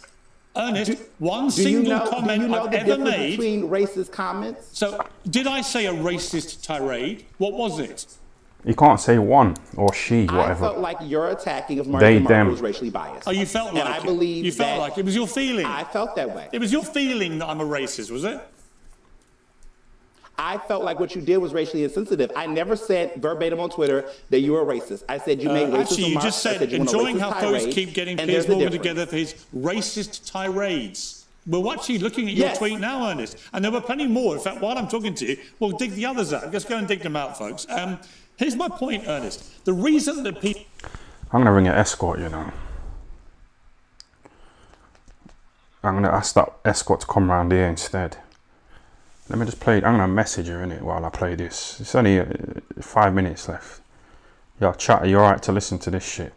Ernest, one Do you single know, comment do you know I've the ever difference made. between racist comments? So, did I say a racist tirade? What was it? You can't say one or she, I whatever. felt like your attacking of They, Meghan Markle them. was racially biased. Oh, you felt like and I it. believe You felt that like it. It was your feeling. I felt that way. It was your feeling that I'm a racist, was it? I felt like what you did was racially insensitive. I never said verbatim on Twitter that you were racist. I said you made racist Actually, you remarks. just I said, you went on a enjoying racist how folks tirade, keep getting and Piers there's a Morgan difference. together for his racist tirades. We're actually looking at your Yes. tweet now, Ernest, and there were plenty more. In fact, while I'm talking to you, we'll dig the others out. Let's go and dig them out, folks. Here's my point, Ernest. The reason that people... I'm going to ring an escort, you know. I'm going to ask that escort to come round here instead. Let me just play it. I'm going to message her, innit, while I play this. It's only 5 minutes left. Yo, chat, are you alright to listen to this shit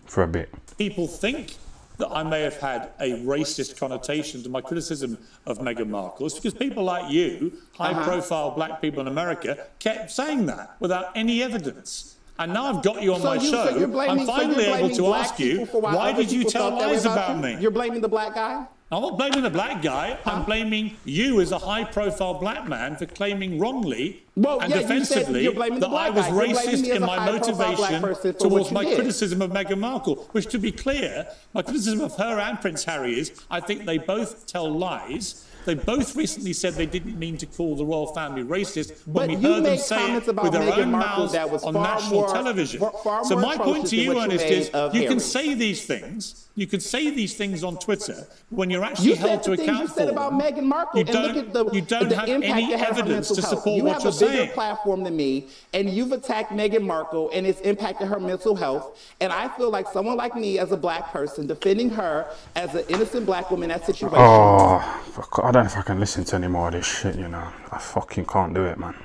for a bit? People think that I may have had a racist connotation to my criticism of Meghan Markle. It's because people like you, high-profile black people in America, kept saying that without any evidence. And now I've got you on my show. I'm finally able to ask you, why did you tell lies about me? You're blaming the black guy? I'm not blaming the black guy. I'm blaming you as a high-profile black man for claiming wrongly and defensively that I was racist in my motivation towards my criticism of Meghan Markle. Which, to be clear, my criticism of her and Prince Harry is I think they both tell lies. They both recently said they didn't mean to call the royal family racist when But we you heard them made say comments it about with their Meghan own Markle mouths that was on far national more- television. far So more my point atrocious to than you, what you Ernest, made is of you can Harry. say these things. You can say these things on Twitter when you're actually You held said to the things you account said for about them. Meghan Markle, You and look at the you don't have impact any it had on her evidence mental to health. support you what have you're a bigger saying. platform than me, and you've attacked Meghan Markle, and it's impacted her mental health. And I feel like someone like me, as a black person, defending her as an innocent black woman in that situation. Oh, fuck, I don't know if I can listen to any more of this shit, you know. I fucking can't do it, man.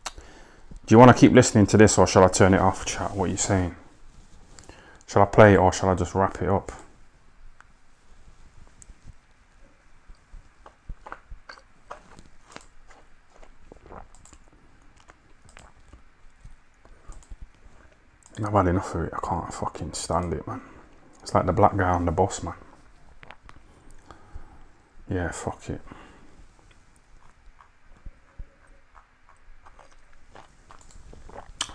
Do you want to keep listening to this, or shall I turn it off, chat? What are you saying? Shall I play it, or shall I just wrap it up? I've had enough of it. I can't fucking stand it, man. It's like the black guy on the bus, man. Yeah, fuck it.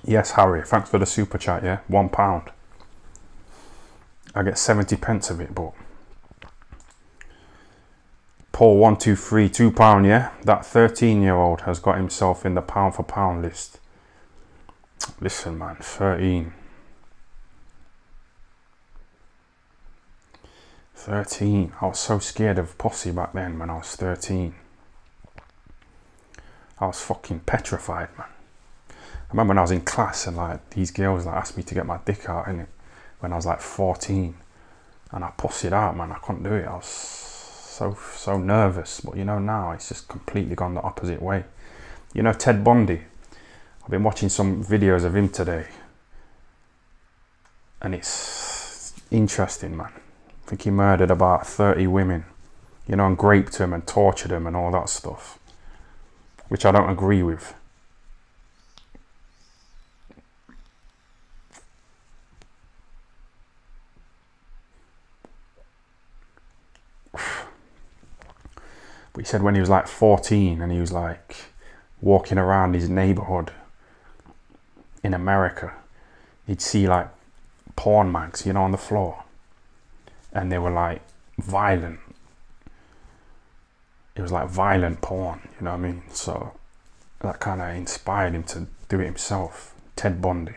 Yes, Harry, thanks for the super chat, yeah? £1. I get 70 pence of it, but... Paul123, £2, yeah? That 13-year-old has got himself in the pound for pound list. Listen, man, 13. 13. I was so scared of pussy back then when I was 13. I was fucking petrified, man. I remember when I was in class and like these girls like asked me to get my dick out in it when I was like 14, and I pussied out, man. I couldn't do it. I was so nervous. But you know, now it's just completely gone the opposite way. You know Ted Bundy? I've been watching some videos of him today, and it's interesting, man. I think he murdered about 30 women, you know, and raped them and tortured them and all that stuff, which I don't agree with. But he said when he was like 14 and he was like walking around his neighborhood in America, he'd see like porn mags, you know, on the floor, and they were like violent. It was like violent porn, you know what I mean? So that kind of inspired him to do it himself. Ted Bundy.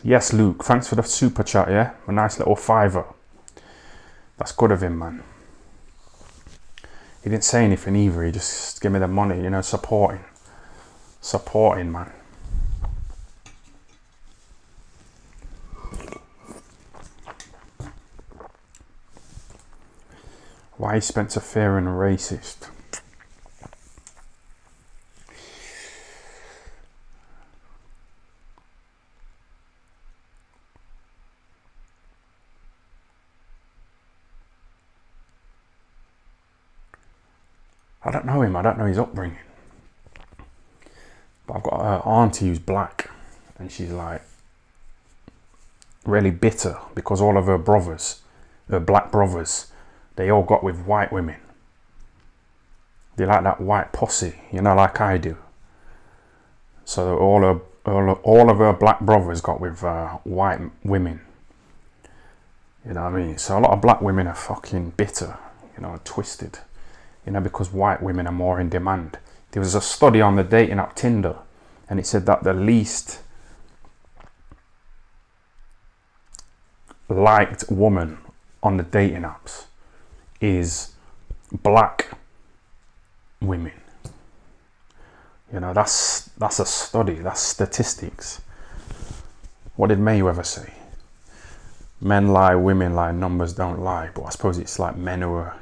Yes, Luke, thanks for the super chat, yeah? A nice little $5. That's good of him, man. He didn't say anything either, he just gave me the money, you know, supporting. Supporting, man. Why is Spencer Fearon a racist? I don't know him, I don't know his upbringing. But I've got an auntie who's black, and she's like really bitter because all of her brothers, her black brothers, they all got with white women. They like that white pussy, you know, like I do. So all of her black brothers got with white women. You know what I mean? So a lot of black women are fucking bitter, you know, twisted. You know, because white women are more in demand. There was a study on the dating app Tinder, and it said that the least liked woman on the dating apps is black women. You know, that's a study, that's statistics. What did Mayweather say? Men lie, women lie, numbers don't lie. But I suppose it's like men who are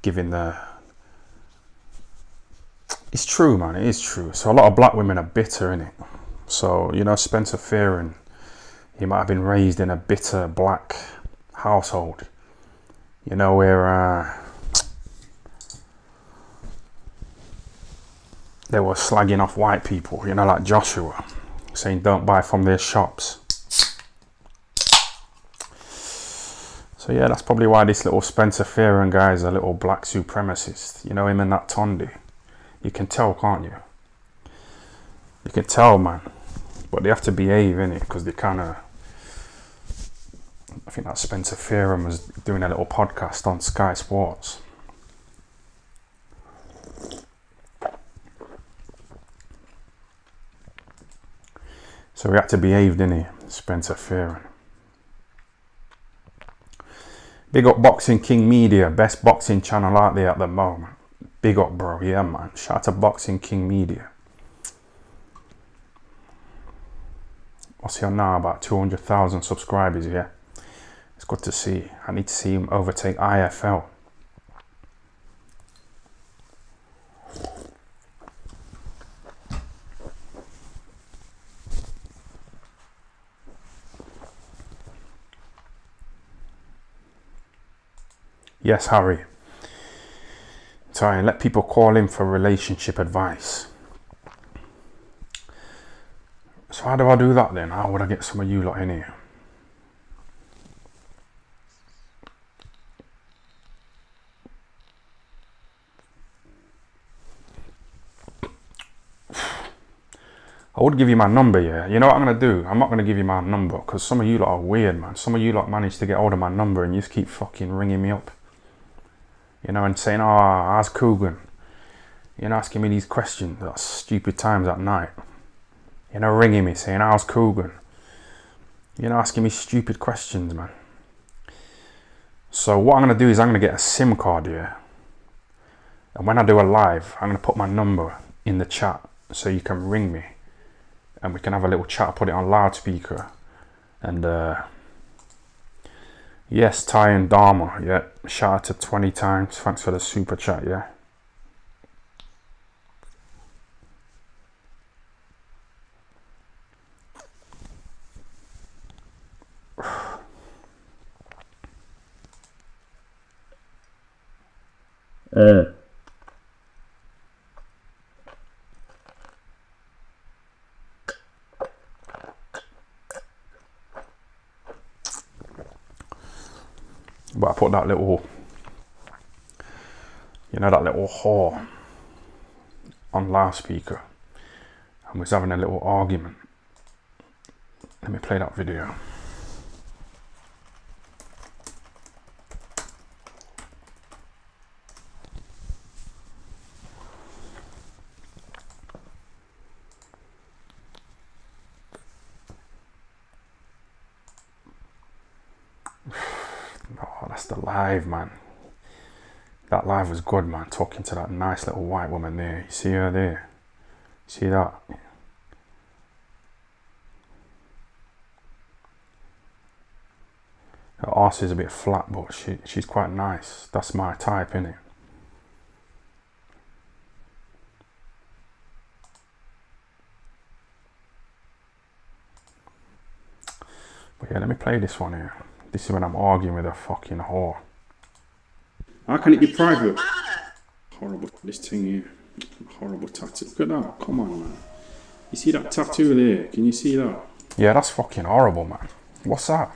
giving the... It's true, man, it is true. So a lot of black women are bitter, innit? So, you know, Spencer Fearon, he might have been raised in a bitter black household. You know, where they were slagging off white people, you know, like Joshua, saying don't buy from their shops. So yeah, that's probably why this little Spencer Fearon guy is a little black supremacist. You know him and that Tondi. You can tell, can't you? You can tell, man. But they have to behave, innit? Because they kind of... I think that Spencer Fearon was doing a little podcast on Sky Sports. So we had to behave, didn't he? Spencer Fearon. Big up Boxing King Media, best boxing channel out there at the moment. Big up, bro. Yeah, man. Shout out to Boxing King Media. What's he on now? About 200,000 subscribers, yeah? It's good to see. I need to see him overtake IFL. Yes, Harry. Sorry, let people call in for relationship advice. So how do I do that then? How would I get some of you lot in here? I would give you my number, yeah. You know what I'm going to do? I'm not going to give you my number because some of you lot are weird, man. Some of you lot managed to get hold of my number and you just keep fucking ringing me up. You know, and saying, oh, how's Coogan? You know, asking me these questions at stupid times at night. You know, ringing me saying, how's Coogan? You know, asking me stupid questions, man. So what I'm going to do is I'm going to get a SIM card here. And when I do a live, I'm going to put my number in the chat so you can ring me. And we can have a little chat, put it on loudspeaker. And yes, Ty and Dharma, yeah. Shout out to 20 times. Thanks for the super chat, yeah. But I put that little, you know, that little whore on loudspeaker and was having a little argument. Let me play that video. Oh, that's the live, man. That live was good, man. Talking to that nice little white woman there. You see her there? See that? Her arse is a bit flat, but she's quite nice. That's my type, innit? But yeah, let me play this one here. This is when I'm arguing with a fucking whore. How can it be private? Horrible, this thing here. Horrible tattoo. Look at that. Come on, man. You see that tattoo there? Can you see that? Yeah, that's fucking horrible, man. What's that?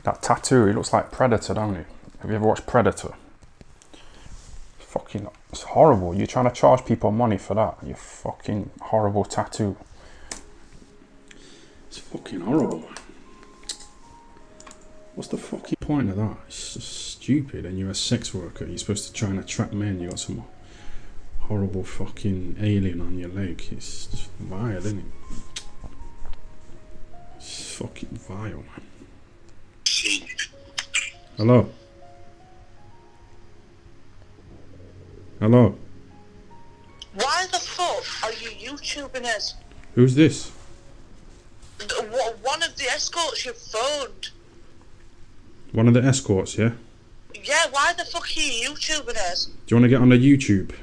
That tattoo, it looks like Predator, don't it? Have you ever watched Predator? Fucking, it's horrible. You're trying to charge people money for that. You fucking horrible tattoo. It's fucking horrible, man. What's the fucking point of that? It's just stupid. And you're a sex worker. You're supposed to try and attract men. You got some horrible fucking alien on your leg. It's just vile, isn't it? It's fucking vile, man. Hello? Hello? Why the fuck are you YouTubing us? Who's this? One of the escorts you phoned. One of the escorts, yeah? Yeah, why the fuck are you YouTubing us? Do you want to get on the YouTube?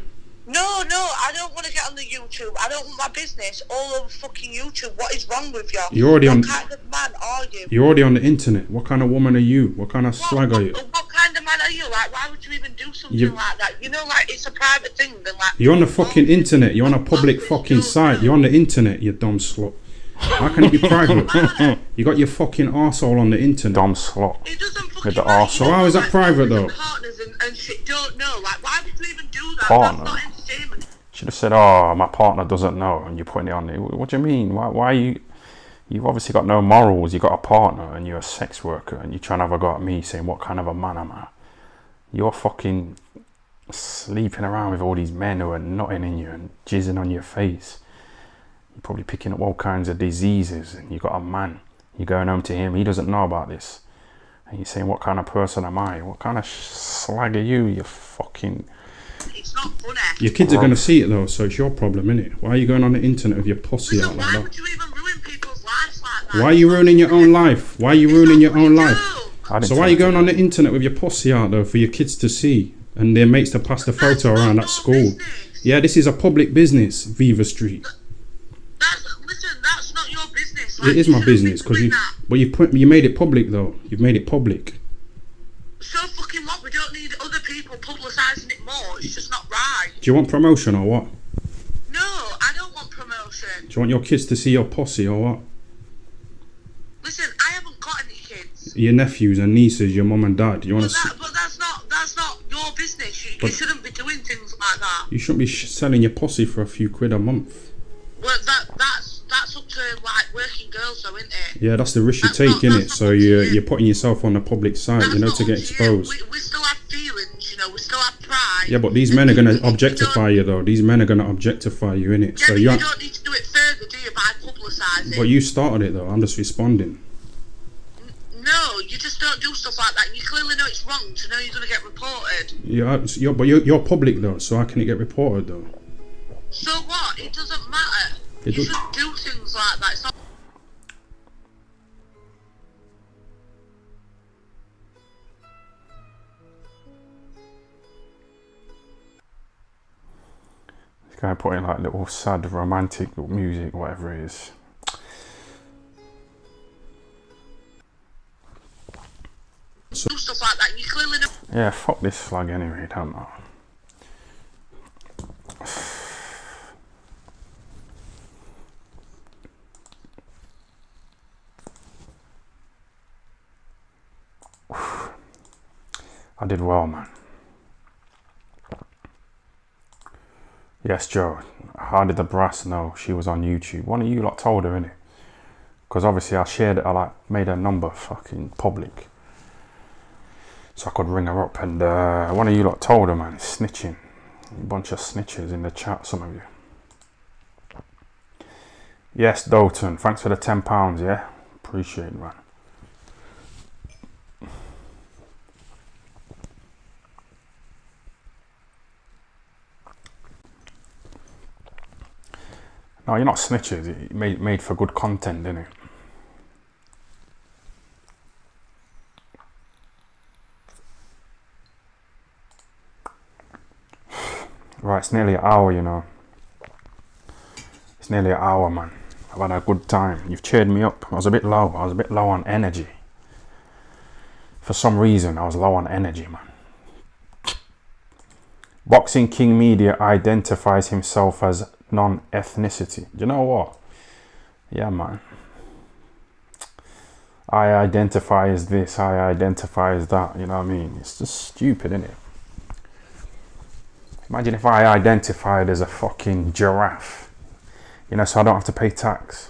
No, I don't want to get on the YouTube. I don't want my business all over fucking YouTube. What is wrong with you? You're already what kind of man are you? You're already on the internet. What kind of woman are you? What kind of slag are you? What kind of man are you? Like, why would you even do something like that? You know, like, it's a private thing. Then, like, you're on the fucking internet. You're on a public fucking site. You're on the internet, you dumb slut. How can it be private? You got your fucking arsehole on the internet. Dumb slot. It doesn't fucking With the matter. arsehole. So how is that private though? Partners and shit don't know. Like, why would you even do that? Partner? That's not entertainment. Should have said, "Oh, my partner doesn't know," and you're putting it on there. What do you mean? Why are you? You've obviously got no morals. You got a partner, and you're a sex worker, and you're trying to have a go at me, saying, "What kind of a man am I?" You're fucking sleeping around with all these men who are nutting in you and jizzing on your face. You're probably picking up all kinds of diseases, and you got a man. You're going home to him. He doesn't know about this, and you're saying, "What kind of person am I? What kind of slag are you? You fucking." It's not funny. Your kids are going to see it though, so it's your problem, innit? Why are you going on the internet with your pussy out like Why that? would you even ruin people's lives like that? Why are you ruining your own life? Why are you ruining your own life? I didn't So why are say you going that. on the internet with your pussy out though for your kids to see and their mates to pass the photo around at school? Yeah, this is a public business, Viva Street. Listen, that's not your business. It is my business because you made it public though. You've made it public. So fucking what? We don't need other people publicising it more. It's just not right. Do you want promotion or what? No, I don't want promotion. Do you want your kids to see your pussy or what? Listen, I haven't got any kids. Your nephews and nieces, your mum and dad. You want to? But that's not your business. You shouldn't be doing things like that. You shouldn't be selling your pussy for a few quid a month. Well, that's up to like working girls, though, isn't it? Yeah, that's the risk you That's take, not- innit? that's So not up to you're you. putting yourself on the public site, That's you know, not to up get you. exposed. We still have feelings, you know. We still have pride. Yeah, but these men are gonna objectify you though. These men are gonna objectify you, innit? Yeah, So but you. you don't need to do it further, do you? By publicising. But you started it though. I'm just responding. No, you just don't do stuff like that. You clearly know it's wrong to know you're going to get reported. You're public though. So how can it get reported though? So what? It doesn't matter. It You does- shouldn't do things like that. It's not. This guy putting like little sad romantic music, whatever it is. Do stuff like that. You clearly know. Yeah, fuck this slag anyway, don't know. I did well, man. Yes, Joe. How did the brass know she was on YouTube? One of you lot told her, innit? Because obviously I shared it, I like made her number fucking public. So I could ring her up, and one of you lot told her, man, snitching. A bunch of snitches in the chat, some of you. Yes, Dalton, thanks for the £10, yeah? Appreciate it, man. No, you're not snitches. It made for good content, didn't it? Right, it's nearly an hour, you know. It's nearly an hour, man. I've had a good time. You've cheered me up. I was a bit low. I was a bit low on energy. For some reason, I was low on energy, man. Boxing King Media identifies himself as non-ethnicity. Do you know what? Yeah, man. I identify as this, I identify as that, you know what I mean? It's just stupid, isn't it? Imagine if I identified as a fucking giraffe, you know, so I don't have to pay tax.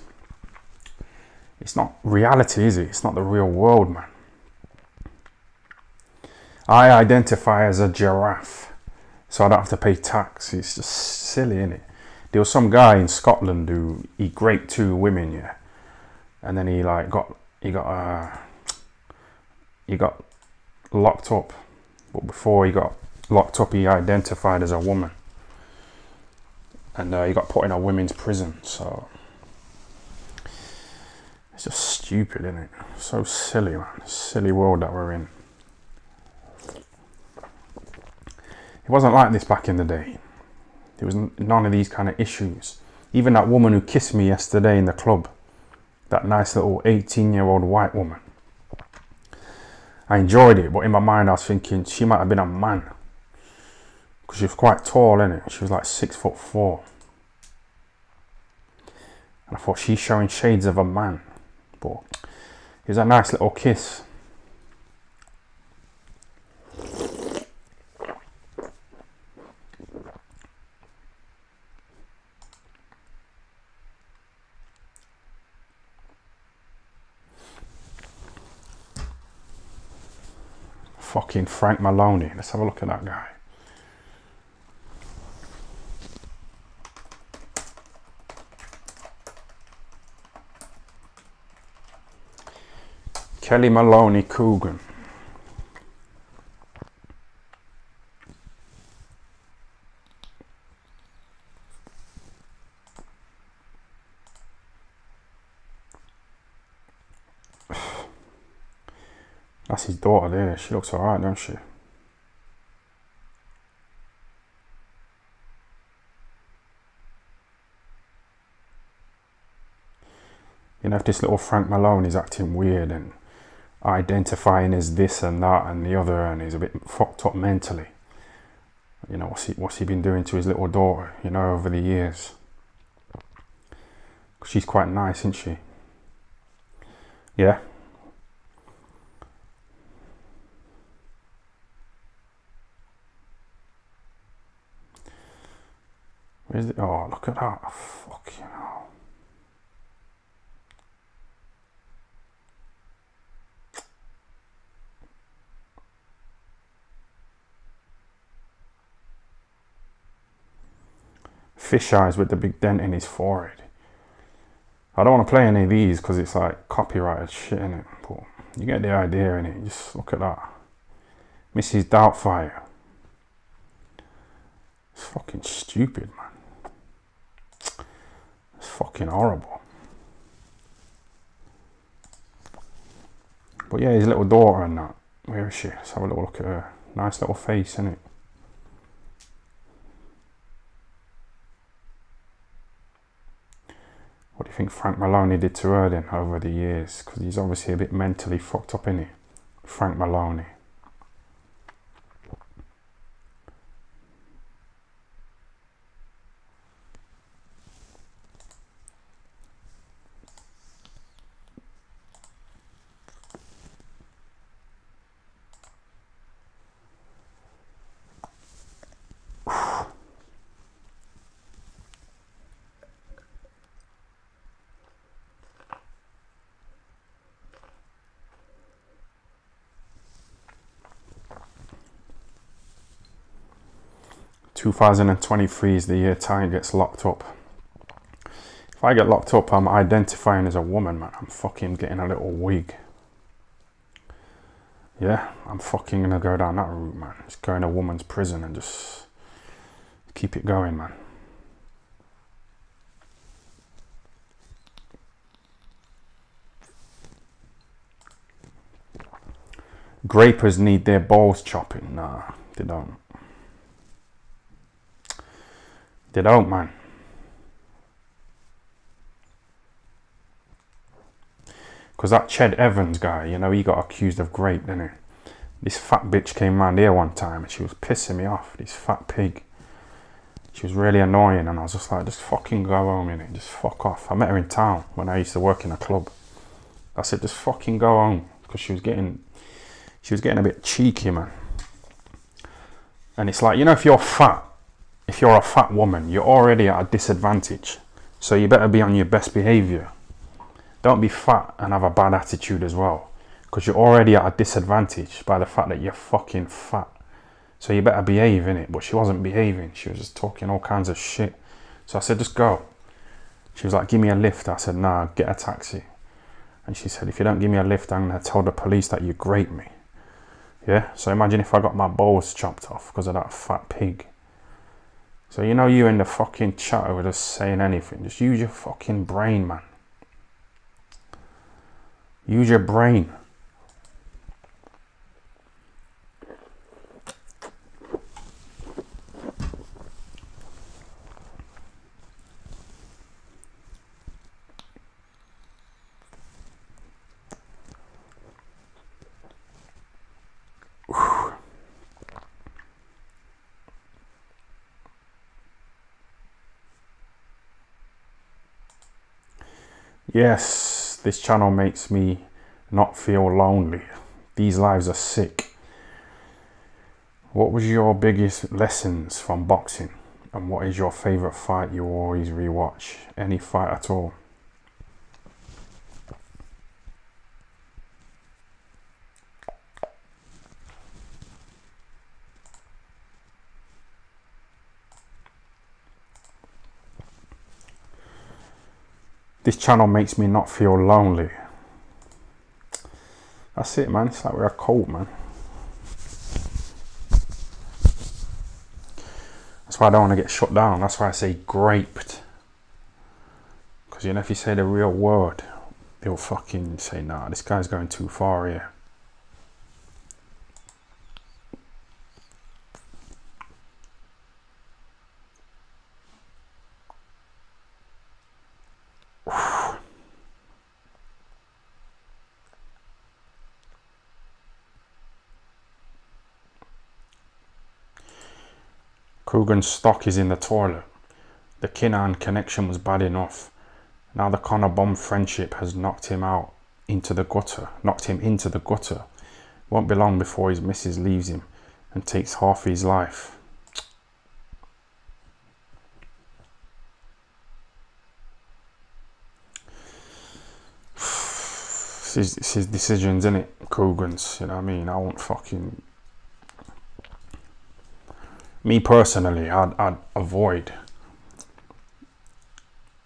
It's not reality, is it? It's not the real world, man. I identify as a giraffe, so I don't have to pay tax. It's just silly, isn't it? There was some guy in Scotland who he raped 2 women, yeah, and then he got locked up. But before he got locked up, he identified as a woman, and he got put in a women's prison. So it's just stupid, isn't it? So silly, man. Silly world that we're in. It wasn't like this back in the day. There was none of these kind of issues. Even that woman who kissed me yesterday in the club, that nice little 18-year-old white woman, I enjoyed it, but in my mind I was thinking she might have been a man, because she was quite tall, innit? She was like 6'4". And I thought, she's showing shades of a man. But it was a nice little kiss. Fucking Frank Maloney. Let's have a look at that guy. Kelly Maloney Coogan. That's his daughter there. She looks alright, don't she? You know, if this little Frank Malone is acting weird and identifying as this and that and the other, and he's a bit fucked up mentally, you know, what's he been doing to his little daughter, you know, over the years? She's quite nice, isn't she? Yeah. Where's it? Oh, look at that. Fucking hell. Fish eyes with the big dent in his forehead. I don't want to play any of these because it's like copyrighted shit in it, but you get the idea in it. Just look at that. Mrs. Doubtfire. It's fucking stupid, man. It's fucking horrible. But yeah, his little daughter and that. Where is she? Let's have a little look at her. Nice little face, isn't it? What do you think Frank Maloney did to her then over the years? Because he's obviously a bit mentally fucked up, isn't he? Frank Maloney. (2023) is the year Ty gets locked up. If I get locked up, I'm identifying as a woman, man. I'm fucking getting a little wig. Yeah, I'm fucking gonna go down that route, man. Just go in a woman's prison and just keep it going, man. Grapers need their balls chopping. Nah, they don't. They don't, man. Because that Ched Evans guy, you know, he got accused of rape, didn't he? This fat bitch came round here one time and she was pissing me off. This fat pig. She was really annoying and I was just like, just fucking go home, innit? Just fuck off. I met her in town when I used to work in a club. I said, just fucking go home. Because she was getting a bit cheeky, man. And it's like, you know, if you're a fat woman, you're already at a disadvantage. So you better be on your best behaviour. Don't be fat and have a bad attitude as well. Because you're already at a disadvantage by the fact that you're fucking fat. So you better behave, innit? But she wasn't behaving. She was just talking all kinds of shit. So I said, just go. She was like, give me a lift. I said, nah, get a taxi. And she said, if you don't give me a lift, I'm going to tell the police that you raped me. Yeah? So imagine if I got my balls chopped off because of that fat pig. So you know, you in the fucking chat over just saying anything. Just use your fucking brain, man. Use your brain. Yes, this channel makes me not feel lonely. These lives are sick. What was your biggest lessons from boxing? And what is your favourite fight you always rewatch? Any fight at all? This channel makes me not feel lonely. That's it, man. It's like we're a cult, man. That's why I don't want to get shut down. That's why I say graped. Because, you know, if you say the real word, they'll fucking say, nah, this guy's going too far here. Coogan's stock is in the toilet. The Kinnan connection was bad enough. Now the Conor Bomb friendship has knocked him into the gutter. Won't be long before his missus leaves him and takes half his life. It's his decisions, innit? Coogan's, you know what I mean? I won't fucking... Me personally, I'd avoid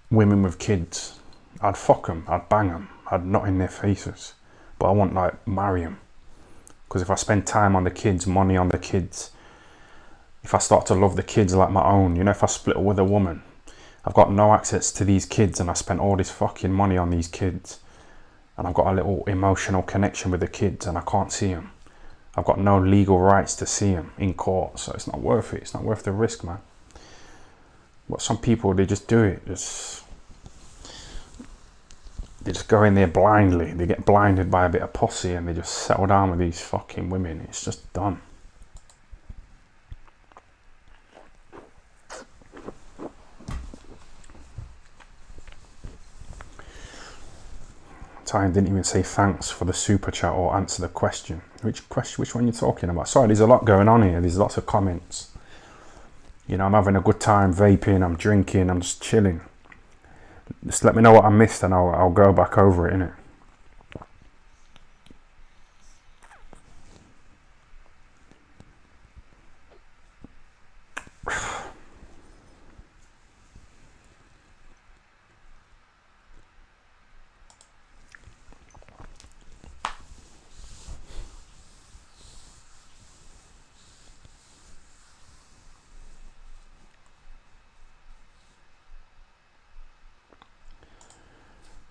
women with kids. I'd fuck them, I'd bang them, I'd nut in their faces. But I won't like marry them. Because if I spend time on the kids, money on the kids, if I start to love the kids like my own, you know, if I split up with a woman, I've got no access to these kids and I spent all this fucking money on these kids. And I've got a little emotional connection with the kids and I can't see them. I've got no legal rights to see him in court, so it's not worth it. It's not worth the risk, man. But some people, they just do it. They just go in there blindly. They get blinded by a bit of pussy and they just settle down with these fucking women. It's just done. Time didn't even say thanks for the super chat or answer the question. Which one are you talking about? Sorry, there's a lot going on here. There's lots of comments. You know, I'm having a good time vaping, I'm drinking, I'm just chilling. Just let me know what I missed and I'll go back over it, innit?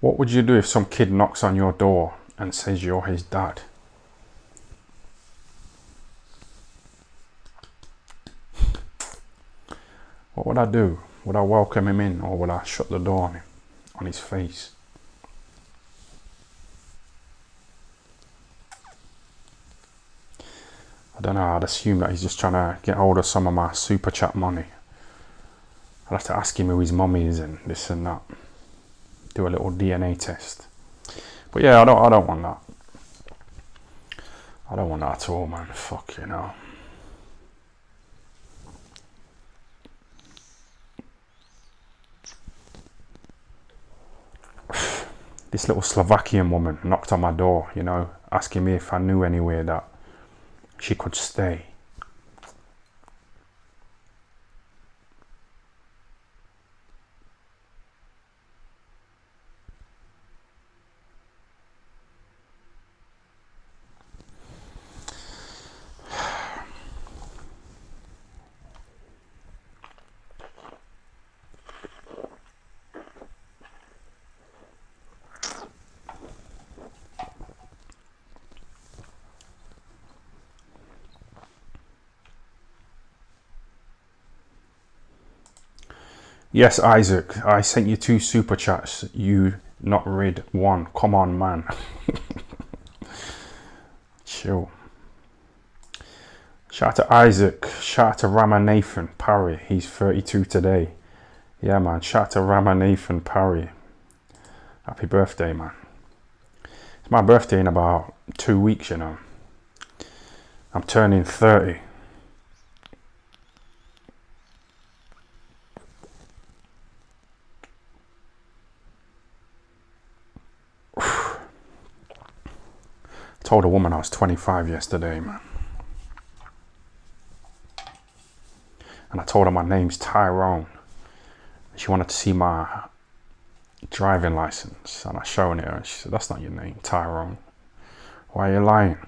What would you do if some kid knocks on your door and says you're his dad? What would I do? Would I welcome him in or would I shut the door on him, on his face? I don't know, I'd assume that he's just trying to get hold of some of my super chat money. I'd have to ask him who his mummy is and this and that. Do a little DNA test. But yeah, I don't want that. I don't want that at all, man. Fuck, you know. This little Slovakian woman knocked on my door, you know, asking me if I knew anywhere that she could stay. Yes, Isaac, I sent you 2 super chats. You not read one. Come on, man. Chill. Shout out to Isaac. Shout out to Ramanathan Parry. He's 32 today. Yeah, man. Shout out to Ramanathan Parry. Happy birthday, man. It's my birthday in about 2 weeks, you know. I'm turning 30. I told a woman I was 25 yesterday, man. And I told her my name's Tyrone. She wanted to see my driving license, and I showed it her, and she said, "That's not your name, Tyrone. Why are you lying?"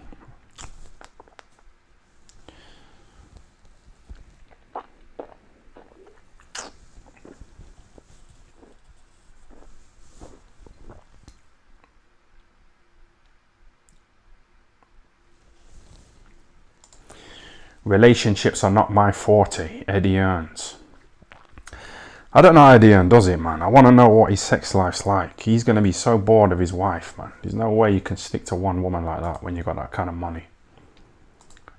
Relationships are not my forte, Eddie Earns. I don't know how Eddie Earns does it, man. I want to know what his sex life's like. He's going to be so bored of his wife, man. There's no way you can stick to one woman like that when you got that kind of money.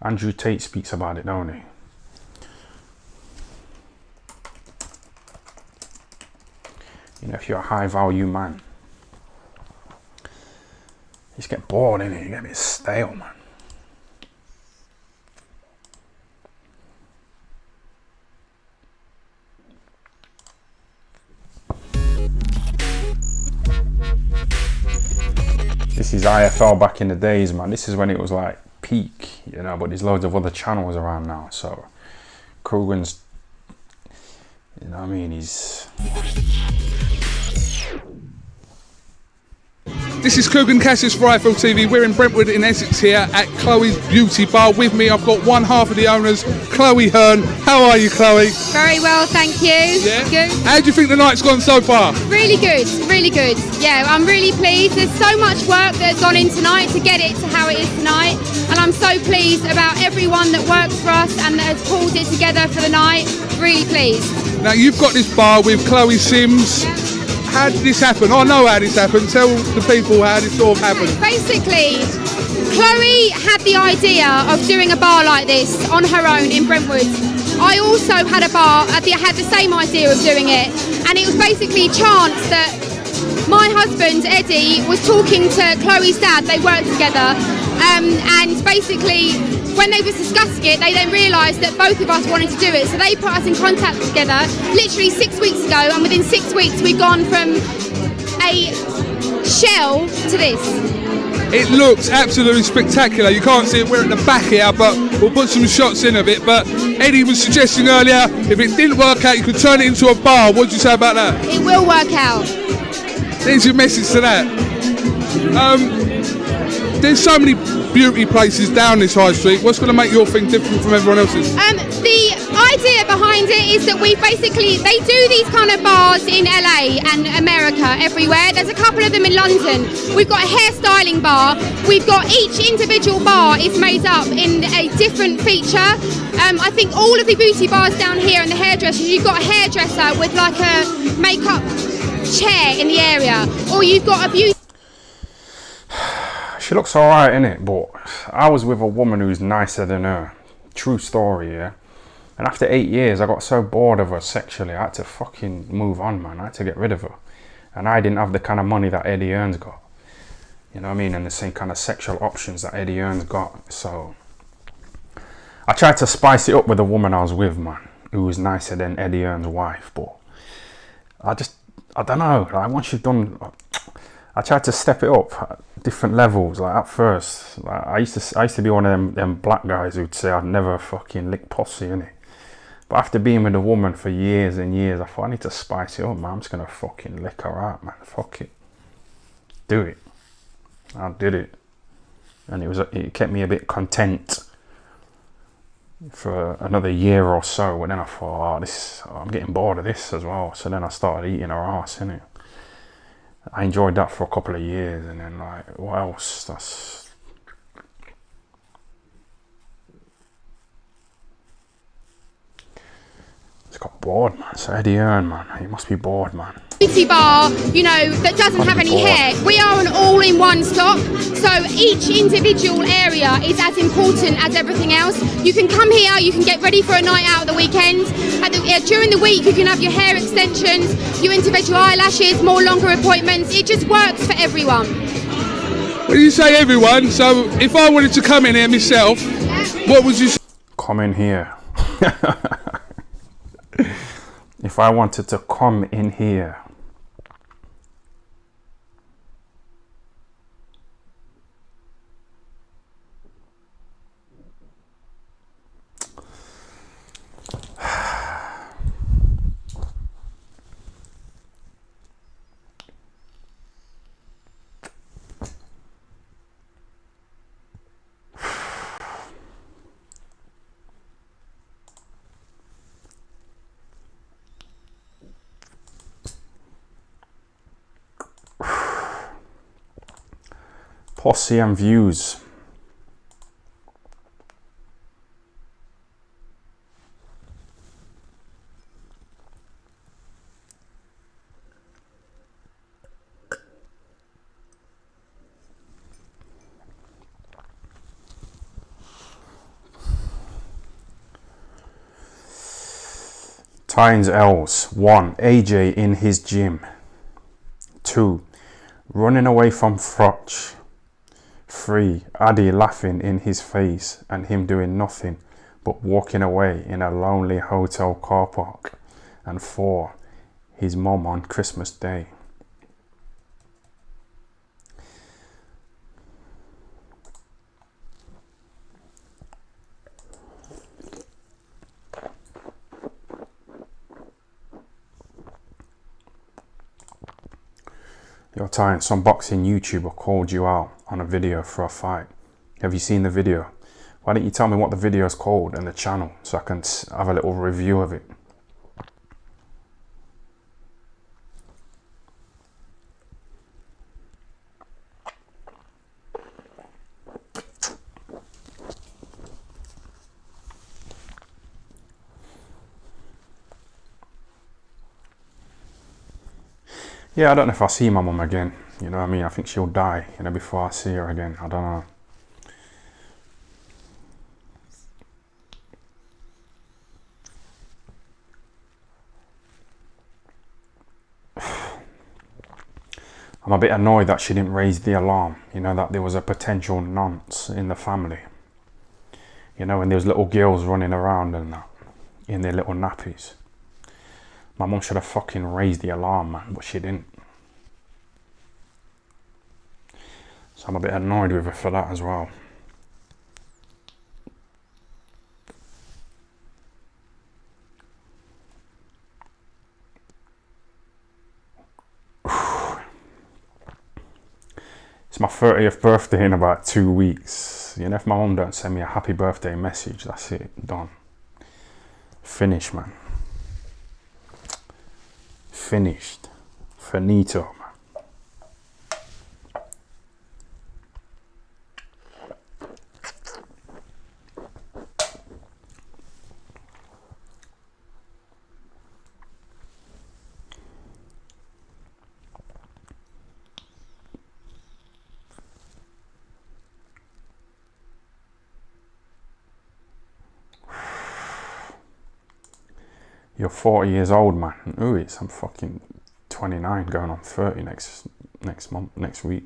Andrew Tate speaks about it, don't he? You know, if you're a high value man, you just get bored, innit? You get a bit stale, man. This is IFL back in the days, man. This is when it was like peak, you know, but there's loads of other channels around now. So Krogan's, you know what I mean, he's... This is Coogan Cassius for IFL TV. We're in Brentwood in Essex here at Chloe's Beauty Bar. With me, I've got one half of the owners, Chloe Hearn. How are you, Chloe? Very well, thank you. Yeah? Good. How do you think the night's gone so far? Really good, really good. Yeah, I'm really pleased. There's so much work that's gone in tonight to get it to how it is tonight. And I'm so pleased about everyone that works for us and that has pulled it together for the night. Really pleased. Now, you've got this bar with Chloe Sims. Yeah. How did this happen? I know how this happened. Tell the people how this sort of happened. Basically, Chloe had the idea of doing a bar like this on her own in Brentwood. I also had a bar, I had the same idea of doing it, and it was basically chance that my husband, Eddie, was talking to Chloe's dad. They worked together, and basically when they was discussing it, they then realised that both of us wanted to do it, so they put us in contact together literally 6 weeks ago, and within 6 weeks we've gone from a shell to this. It looks absolutely spectacular. You can't see it, we're at the back here, but we'll put some shots in of it. But Eddie was suggesting earlier, if it didn't work out, you could turn it into a bar. What do you say about that? It will work out. There's your message to that. There's so many beauty places down this high street. What's going to make your thing different from everyone else's? The idea behind it is that they do these kind of bars in LA and America everywhere. There's a couple of them in London. We've got a hairstyling bar. We've got each individual bar is made up in a different feature. I think all of the beauty bars down here and the hairdressers, you've got a hairdresser with like a makeup chair in the area, or you've got a beauty... She looks alright, innit? But I was with a woman who's nicer than her. True story, yeah? And after 8 years, I got so bored of her sexually, I had to fucking move on, man. I had to get rid of her. And I didn't have the kind of money that Eddie Earns got. You know what I mean? And the same kind of sexual options that Eddie Earns got. So I tried to spice it up with the woman I was with, man, who was nicer than Eddie Earns' wife. But I don't know. Like, once you've done... I tried to step it up at different levels. Like at first, like I used to be one of them black guys who'd say I'd never fucking lick pussy, innit? But after being with a woman for years and years, I thought I need to spice it up, man. I'm just gonna fucking lick her out, man. Fuck it, do it. I did it, and it kept me a bit content for another year or so. But then I thought, I'm getting bored of this as well. So then I started eating her ass, innit? I enjoyed that for a couple of years, and then like, what else? It's got bored, man. So Eddie Earn, man, he must be bored, man. Beauty bar, you know, that doesn't have any hair. We are an all-in-one stop, So each individual area is as important as everything else. You can come here, you can get ready for a night out at the weekend. During the week you can have your hair extensions, your individual eyelashes, more longer appointments. It just works for everyone. When you say everyone, so if I wanted to come in here myself, what would you say? Come in here. If I wanted to come in here. Posse and views. Tynes L's. 1. AJ in his gym. 2. Running away from Frotch. 3. Addy laughing in his face and him doing nothing but walking away in a lonely hotel car park. And 4. His mom on Christmas Day. Your time, some boxing YouTuber called you out on a video for a fight. Have you seen the video? Why don't you tell me what the video is called and the channel so I can have a little review of it? Yeah, I don't know if I'll see my mum again, you know what I mean? I think she'll die, you know, before I see her again. I don't know. I'm a bit annoyed that she didn't raise the alarm, you know, that there was a potential nonce in the family. You know, and there's little girls running around and that, in their little nappies. My mum should have fucking raised the alarm, man, but she didn't. So I'm a bit annoyed with her for that as well. It's my 30th birthday in about 2 weeks. You know, if my mum don't send me a happy birthday message, that's it, done. Finished, man. Finished. Finito, man. You're 40 years old, man. Ooh, I'm fucking 29, going on 30 next week.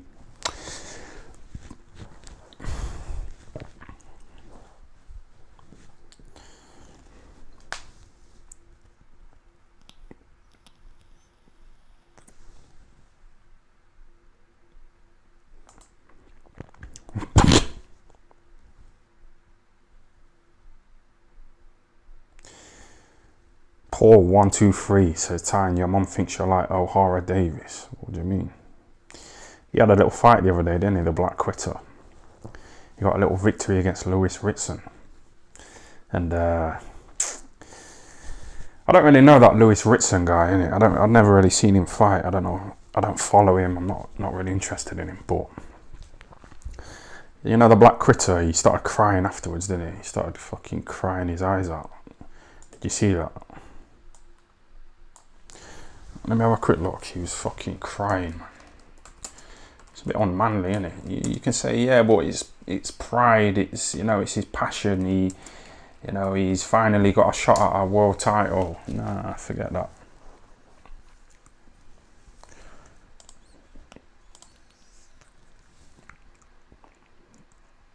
Paul 123 says, Tyne, your mum thinks you're like O'Hara Davis. What do you mean? He had a little fight the other day, didn't he? The Black Quitter. He got a little victory against Lewis Ritson. And I don't really know that Lewis Ritson guy, innit? I've never really seen him fight. I don't know. I don't follow him. I'm not really interested in him. But you know, the Black Quitter, he started crying afterwards, didn't he? He started fucking crying his eyes out. Did you see that? Let me have a quick look. He was fucking crying, man. a bit unmanly, isn't it? You can say, yeah, but it's pride, it's, you know, it's his passion. You know, he's finally got a shot at a world title. Nah, forget that.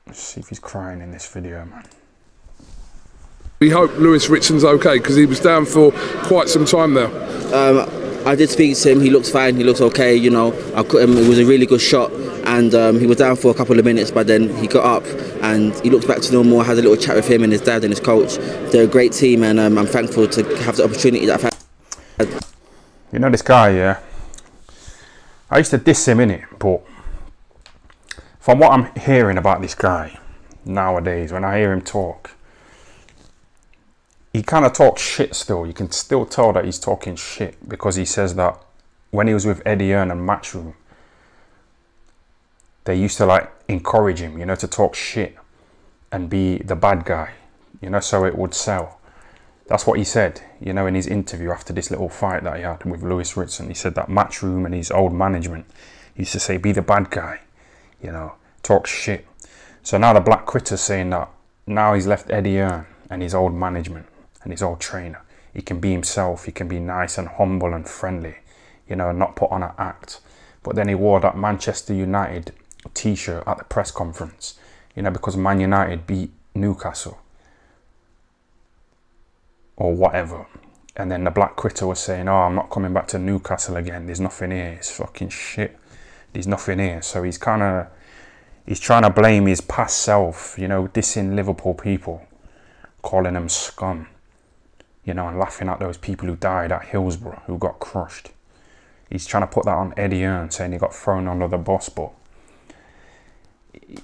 Let's see if he's crying in this video, man. We hope Lewis Ritson's okay, because he was down for quite some time there. I did speak to him. He looks fine. He looks okay. You know, it was a really good shot, and he was down for a couple of minutes, but then he got up and he looked back to normal. I had a little chat with him and his dad and his coach. They're a great team, and I'm thankful to have the opportunity that I've had. You know this guy, yeah? I used to diss him, innit, but from what I'm hearing about this guy nowadays, when I hear him talk, he kind of talks shit still. You can still tell that he's talking shit, because he says that when he was with Eddie Hearn and Matchroom, they used to like encourage him, you know, to talk shit and be the bad guy, you know, so it would sell. That's what he said, you know, in his interview after this little fight that he had with Lewis Ritson. He said that Matchroom and his old management used to say, be the bad guy, you know, talk shit. So now the Black Critter's saying that now he's left Eddie Hearn and his old management and his old trainer. He can be himself, he can be nice and humble and friendly, you know, and not put on an act. But then he wore that Manchester United t-shirt at the press conference, you know, because Man United beat Newcastle or whatever. And then the Black Critter was saying, oh, I'm not coming back to Newcastle again, there's nothing here, it's fucking shit, there's nothing here. So he's trying to blame his past self, you know, dissing Liverpool people, calling them scum, you know, and laughing at those people who died at Hillsborough, who got crushed. He's trying to put that on Eddie Hearn, saying he got thrown under the bus, but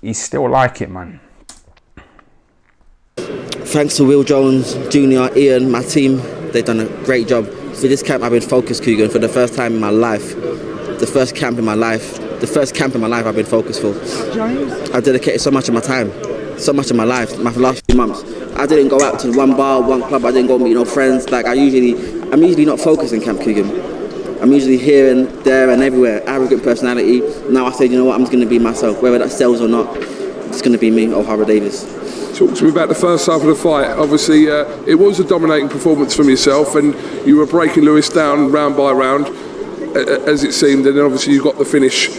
he's still like it, man. Thanks to Will Jones, Junior, Ian, my team, they've done a great job. For this camp, I've been focused, Coogan, for the first time in my life. The first camp in my life I've been focused for. I dedicated so much of my time, so much of my life, my last few months. I didn't go out to one bar, one club, I didn't go meet no friends. Like I'm usually not focused in Camp Coogan. I'm usually here and there and everywhere, arrogant personality. Now I said, you know what, I'm just going to be myself, whether that sells or not, it's going to be me, O'Hara Davis. Talk to me about the first half of the fight. Obviously, it was a dominating performance from yourself, and you were breaking Lewis down round by round, as it seemed, and then obviously you got the finish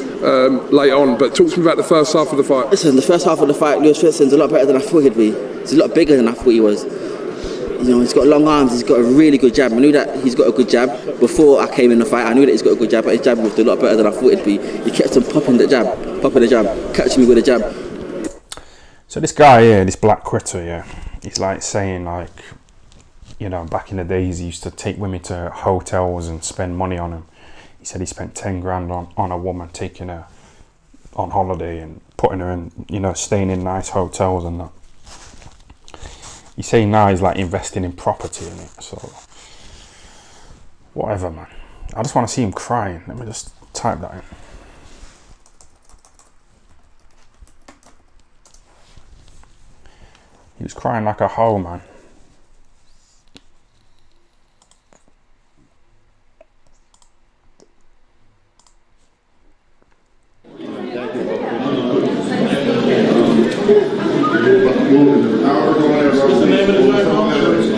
late on. But talk to me about the first half of the fight. Listen, the first half of the fight, Lewis Ritson's a lot better than I thought he'd be. He's a lot bigger than I thought he was. You know, he's got long arms, he's got a really good jab. I knew that he's got a good jab before I came in the fight. I knew that he's got a good jab, but his jab was a lot better than I thought it'd be. He kept on popping the jab, catching me with a jab. So this guy here, this Black Critter, yeah, he's like saying, like, you know, back in the days he used to take women to hotels and spend money on them. He said he spent 10 grand on a woman, taking her on holiday and putting her in, you know, staying in nice hotels and that. He's saying now he's like investing in property in it, so whatever, man. I just want to see him crying. Let me just type that in. He was crying like a hoe, man.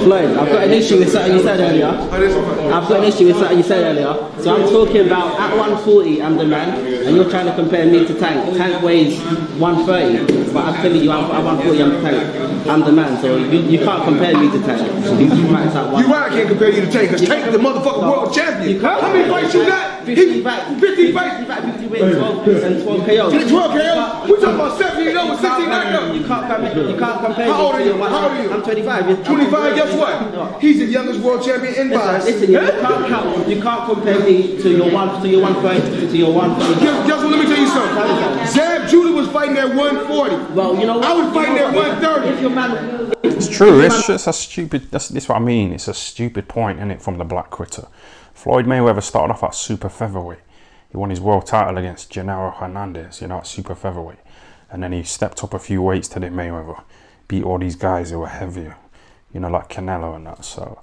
Floyd, I've got an issue with something you said earlier. So I'm talking about at 140 I'm the man, and you're trying to compare me to Tank. Tank weighs 130, but I'm telling you at 140 I'm the Tank. I'm the man, so you can't compare me to Tank. You right, I can't compare you to Tank, because Tank the motherfucking world champion. How many fights you got? 50 fights. 50 fights? 50 wins, 12 KOs. 12 KOs? We're talking about 70 over 60 knockouts. You can't compare me. How old are you? How old are you? I'm 25. 25, guess what? He's the youngest world champion in boxing. Listen, you can't compare me to your 130, to your 130. Guess what, let me tell you something. Zab Judah was fighting at 140. Well, you know what? I was fighting at 130. It's true, it's just a stupid, this is what I mean, it's a stupid point, isn't it, from the Black Critter. Floyd Mayweather started off at super featherweight. He won his world title against Genaro Hernandez, you know, at super featherweight. And then he stepped up a few weights to the Mayweather. Beat all these guys who were heavier, you know, like Canelo and that. So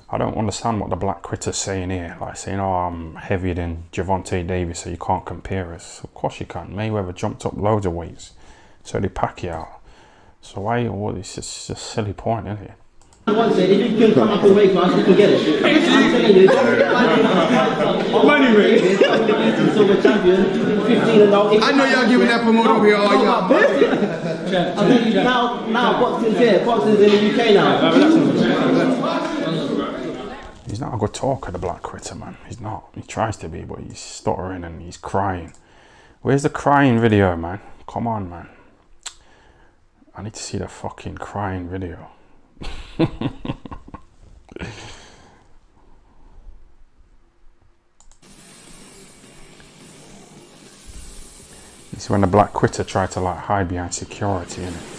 I don't understand what the Black Critter's saying here. Like saying, oh, I'm heavier than Javante Davis, so you can't compare us. Of course you can. Mayweather jumped up loads of weights. So did Pacquiao. So why, well, it's just a silly point, isn't it? Once said, if you can come up and wait for us, you can get it. I'm telling you, money rate. Silver champion, 15 and 0. I know y'all giving that promoter over here all y'all. I think now boxing's here. Boxing's in the UK now. He's not a good talker, the Black Critter, man. He's not. He tries to be, but he's stuttering and he's crying. Where's the crying video, man? Come on, man. I need to see the fucking crying video. This is when the Black Critter tried to like hide behind security, innit?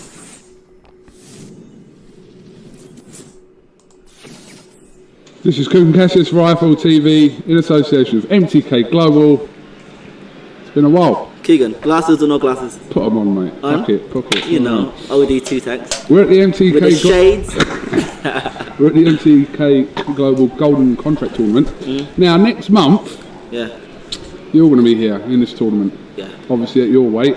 This is Kugan Cassius Rifle TV in association with MTK Global. It's been a while. Keegan, glasses or no glasses? Put them on, mate. Fuck it. You know, OD2 tanks. We're at the MTK With the shades. We're at the MTK Global Golden Contract Tournament. Now, next month, you're going to be here in this tournament. Yeah. Obviously at your weight.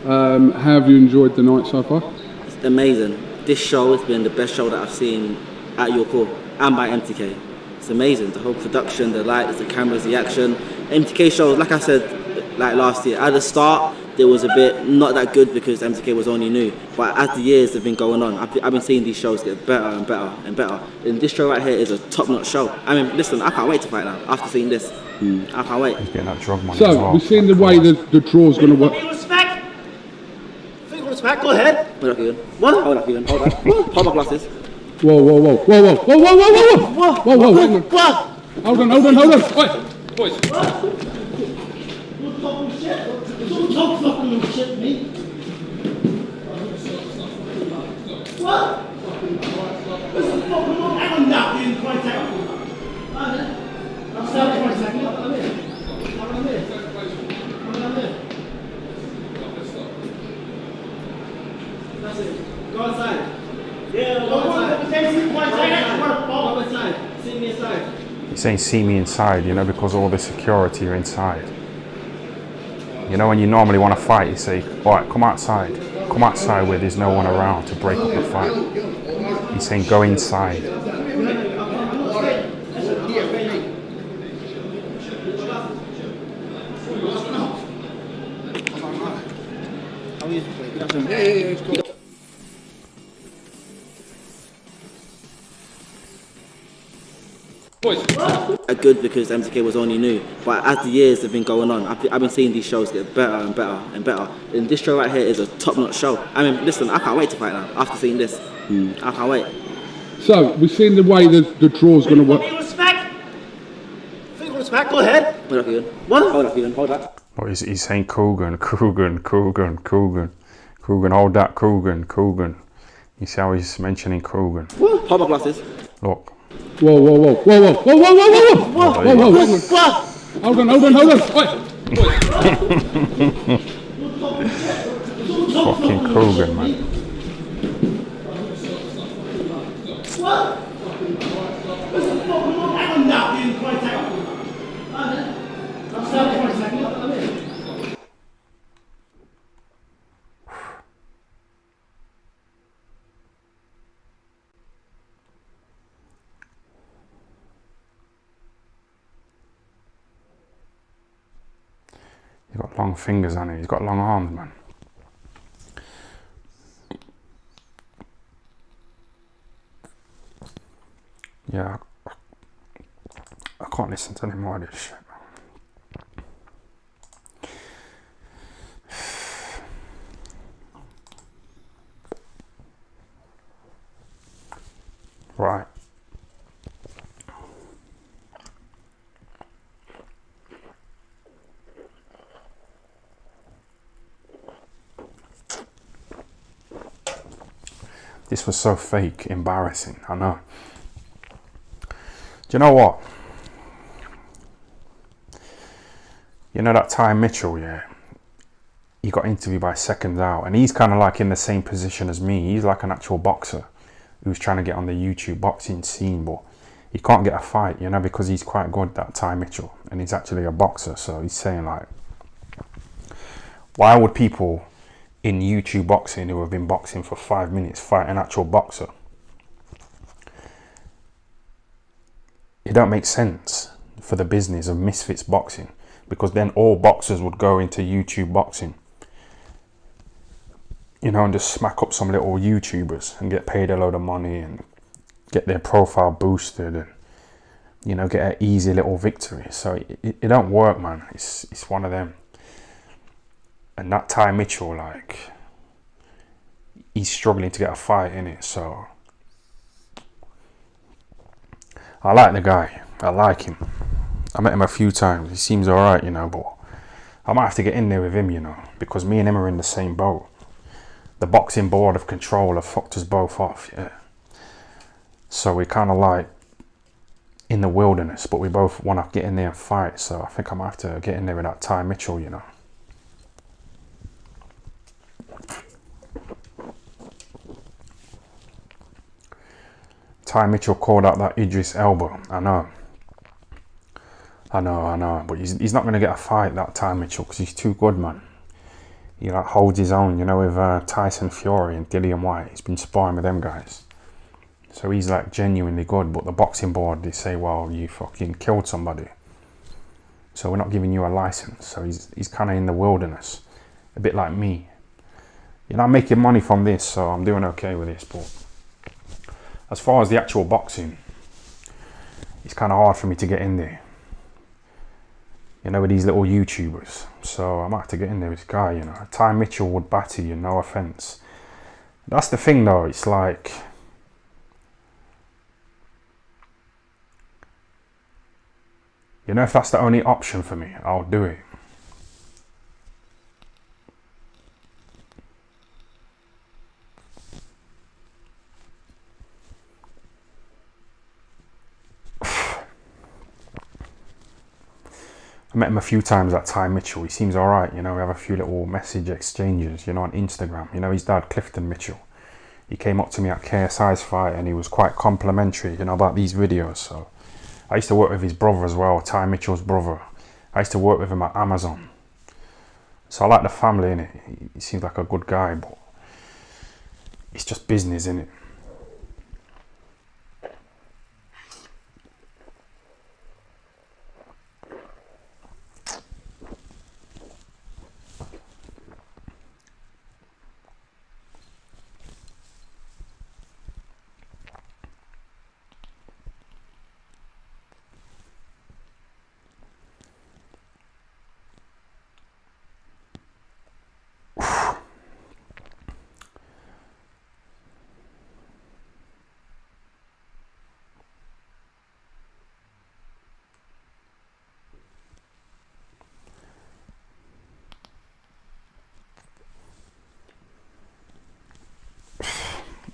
Have you enjoyed the night so far? It's amazing. This show has been the best show that I've seen at your call and by MTK. It's amazing. The whole production, the lights, the cameras, the action. MTK shows, like I said, like last year, at the start, it was a bit not that good because MTK was only new. But as the years have been going on, I've been seeing these shows get better and better and better. And this show right here is a top-notch show. I mean, listen, I can't wait to fight now after seeing this. I can't wait. He's getting that drug money So, as well. we've seen the way the draw's going to work. Respect! Respect, go ahead. Hold up, Keegan. What? Hold up, Keegan. Hold up. Hold my glasses. Whoa. Hold on. Wait. Boys. Don't fucking shit me. What? I'm not in contact. I'm sorry for a second. I'm here. That's it. Go outside. Yeah, go outside. See me inside. He's saying see me inside, you know, because all the security are inside. You know, when you normally want to fight, you say, all right, come outside. Come outside where there's no one around to break up the fight. He's saying go inside. Good because MTK was only new, but as the years have been going on, I've been seeing these shows get better and better and better. And this show right here is a top-notch show. I mean, listen, I can't wait to fight now after seeing this. I can't wait. So, we've seen the way the draw's going to work. Respect, go ahead. Hold up, Keegan. What? Hold up, Keegan. Hold up. Oh, he's saying Coogan, hold that, Coogan. You see how he's mentioning Coogan. Hold my glasses. Look. Whoa. Hold on. Fucking Coogan, man. What? I'm not in contact. I'm sorry for a second. I'm here. He's got long fingers on it. He's got long arms, man. Yeah, I can't listen to any more of this shit. Right. This was so fake, embarrassing, I know. Do you know what? You know that Ty Mitchell, yeah? He got interviewed by Seconds Out, and he's kind of like in the same position as me. He's like an actual boxer who's trying to get on the YouTube boxing scene, but he can't get a fight, you know, because he's quite good, that Ty Mitchell, and he's actually a boxer. So he's saying like, why would people in YouTube boxing who have been boxing for 5 minutes fight an actual boxer? It don't make sense for the business of misfits boxing, because then all boxers would go into YouTube boxing, you know, and just smack up some little YouTubers and get paid a load of money and get their profile boosted and, you know, get an easy little victory. So it don't work, man. It's one of them. And that Ty Mitchell, like, he's struggling to get a fight in it. So I like the guy. I like him. I met him a few times. He seems alright, you know, but I might have to get in there with him, you know, because me and him are in the same boat. The boxing board of control have fucked us both off, yeah. So we're kind of like in the wilderness, but we both want to get in there and fight. So I think I might have to get in there with that Ty Mitchell, you know. Ty Mitchell called out that Idris Elba. I know, but he's not going to get a fight, that Ty Mitchell, because he's too good, man. He like holds his own, you know, with Tyson Fury and Dillian White. He's been sparring with them guys. So he's like genuinely good, but the boxing board, they say, well, you fucking killed somebody, so we're not giving you a license. So he's kind of in the wilderness, a bit like me. You know, I'm making money from this, so I'm doing okay with this. But as far as the actual boxing, it's kind of hard for me to get in there, you know, with these little YouTubers. So I might have to get in there with this guy, you know. Ty Mitchell would batter you, no offense. That's the thing though, it's like, you know, if that's the only option for me, I'll do it. I met him a few times, that Ty Mitchell. He seems alright, you know. We have a few little message exchanges, you know, on Instagram. You know, his dad, Clifton Mitchell, he came up to me at KSI's fight and he was quite complimentary, you know, about these videos. So I used to work with his brother as well, Ty Mitchell's brother. I used to work with him at Amazon. So I like the family, innit. He seems like a good guy, but it's just business, innit.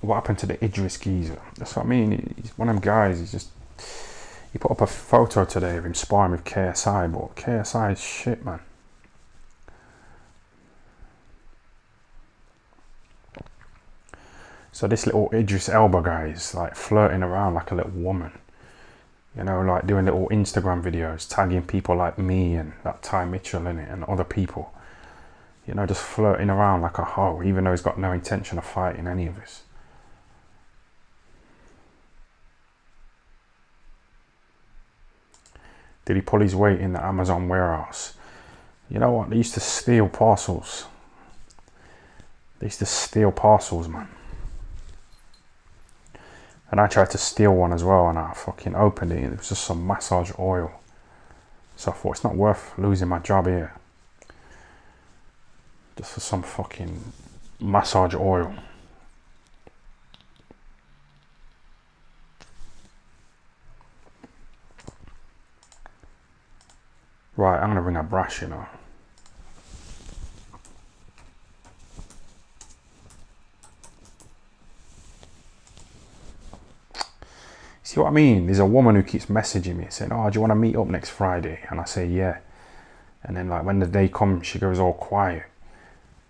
What happened to the Idris geezer? That's what I mean. He's one of them guys. He put up a photo today of him sparring with KSI, but KSI is shit, man. So this little Idris Elba guy is like flirting around like a little woman, you know, like doing little Instagram videos, tagging people like me and that Ty Mitchell in it and other people, you know, just flirting around like a hoe, even though he's got no intention of fighting any of us. Did he pull his weight in the Amazon warehouse? You know what? They used to steal parcels. They used to steal parcels, man. And I tried to steal one as well, and I fucking opened it and it was just some massage oil. So I thought, it's not worth losing my job here just for some fucking massage oil. Right, I'm gonna ring a brash, you know. See what I mean? There's a woman who keeps messaging me saying, oh, do you want to meet up next Friday? And I say, yeah. And then like when the day comes, she goes all quiet.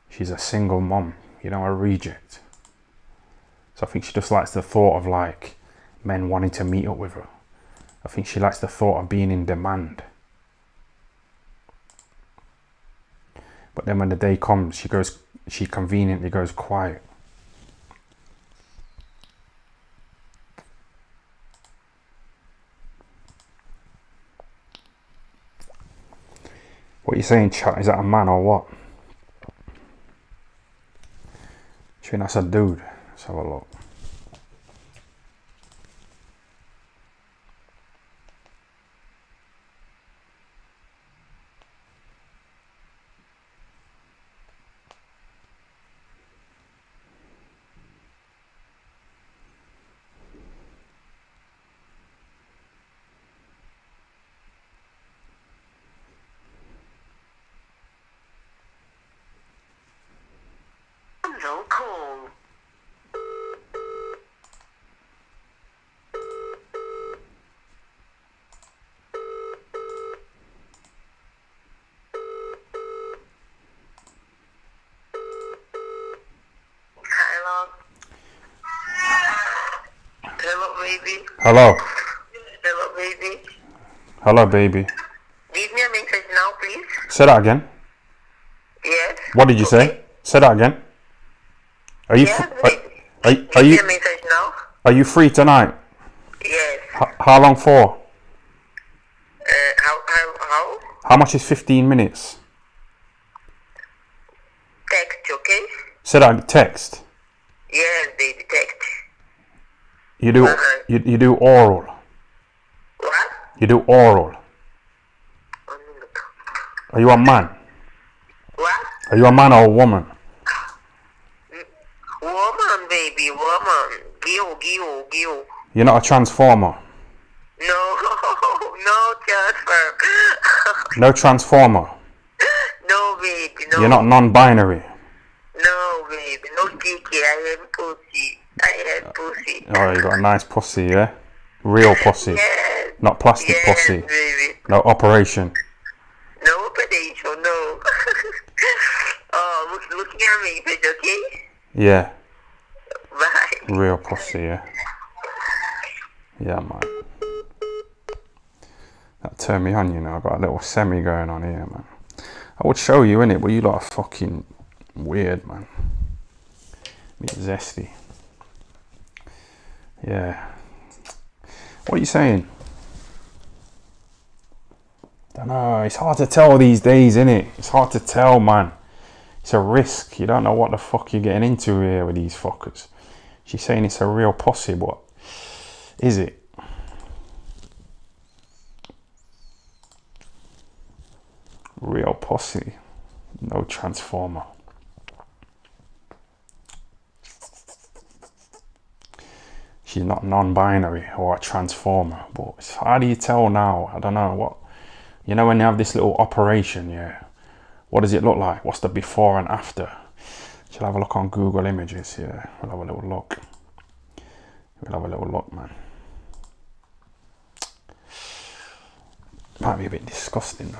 She's a single mom, you know, a reject. So I think she just likes the thought of like men wanting to meet up with her. I think she likes the thought of being in demand. But then when the day comes, she conveniently goes quiet. What are you saying, chat? Is that a man or what? Do you think that's a dude? Let's have a look. No call. Hello. Hello, baby. Hello. Hello, baby. Hello, baby. Leave me a message now, please. Say that again. Yes. What did you say? Say that again. Are you Yes, are, baby. are, Leave are me you a message now. are you free tonight? Yes. How long for? How? How much is 15 minutes? Text, okay? Say that text. Yes, baby, text. You do you do oral. What? You do oral. Are you a man? What? Are you a man or a woman? Woman, baby, woman. Gil. You're not a transformer. No, no transfer. No transformer. No, baby, no. You're not non-binary. No, baby, no sticky. I am pussy. Oh, you got a nice pussy, yeah? Real pussy. Yes. Not plastic Yes, pussy. baby. No operation. No operation, no. Oh, looking at me, is it okay? Yeah. Bye. Real pussy, yeah. Yeah, man. That turned me on, you know. I got a little semi going on here, man. I would show you, innit, but you lot are fucking weird, man. Bit zesty. Yeah. What are you saying? Don't know. It's hard to tell these days, innit? It's hard to tell, man. It's a risk. You don't know what the fuck you're getting into here with these fuckers. She's saying it's a real pussy, but is it? Real pussy. No transformer. She's not non-binary or a transformer, but how do you tell now? I don't know what. You know when you have this little operation, yeah. What does it look like? What's the before and after? Shall I have a look on Google Images? Yeah, we'll have a little look. We'll have a little look, man. Might be a bit disgusting though.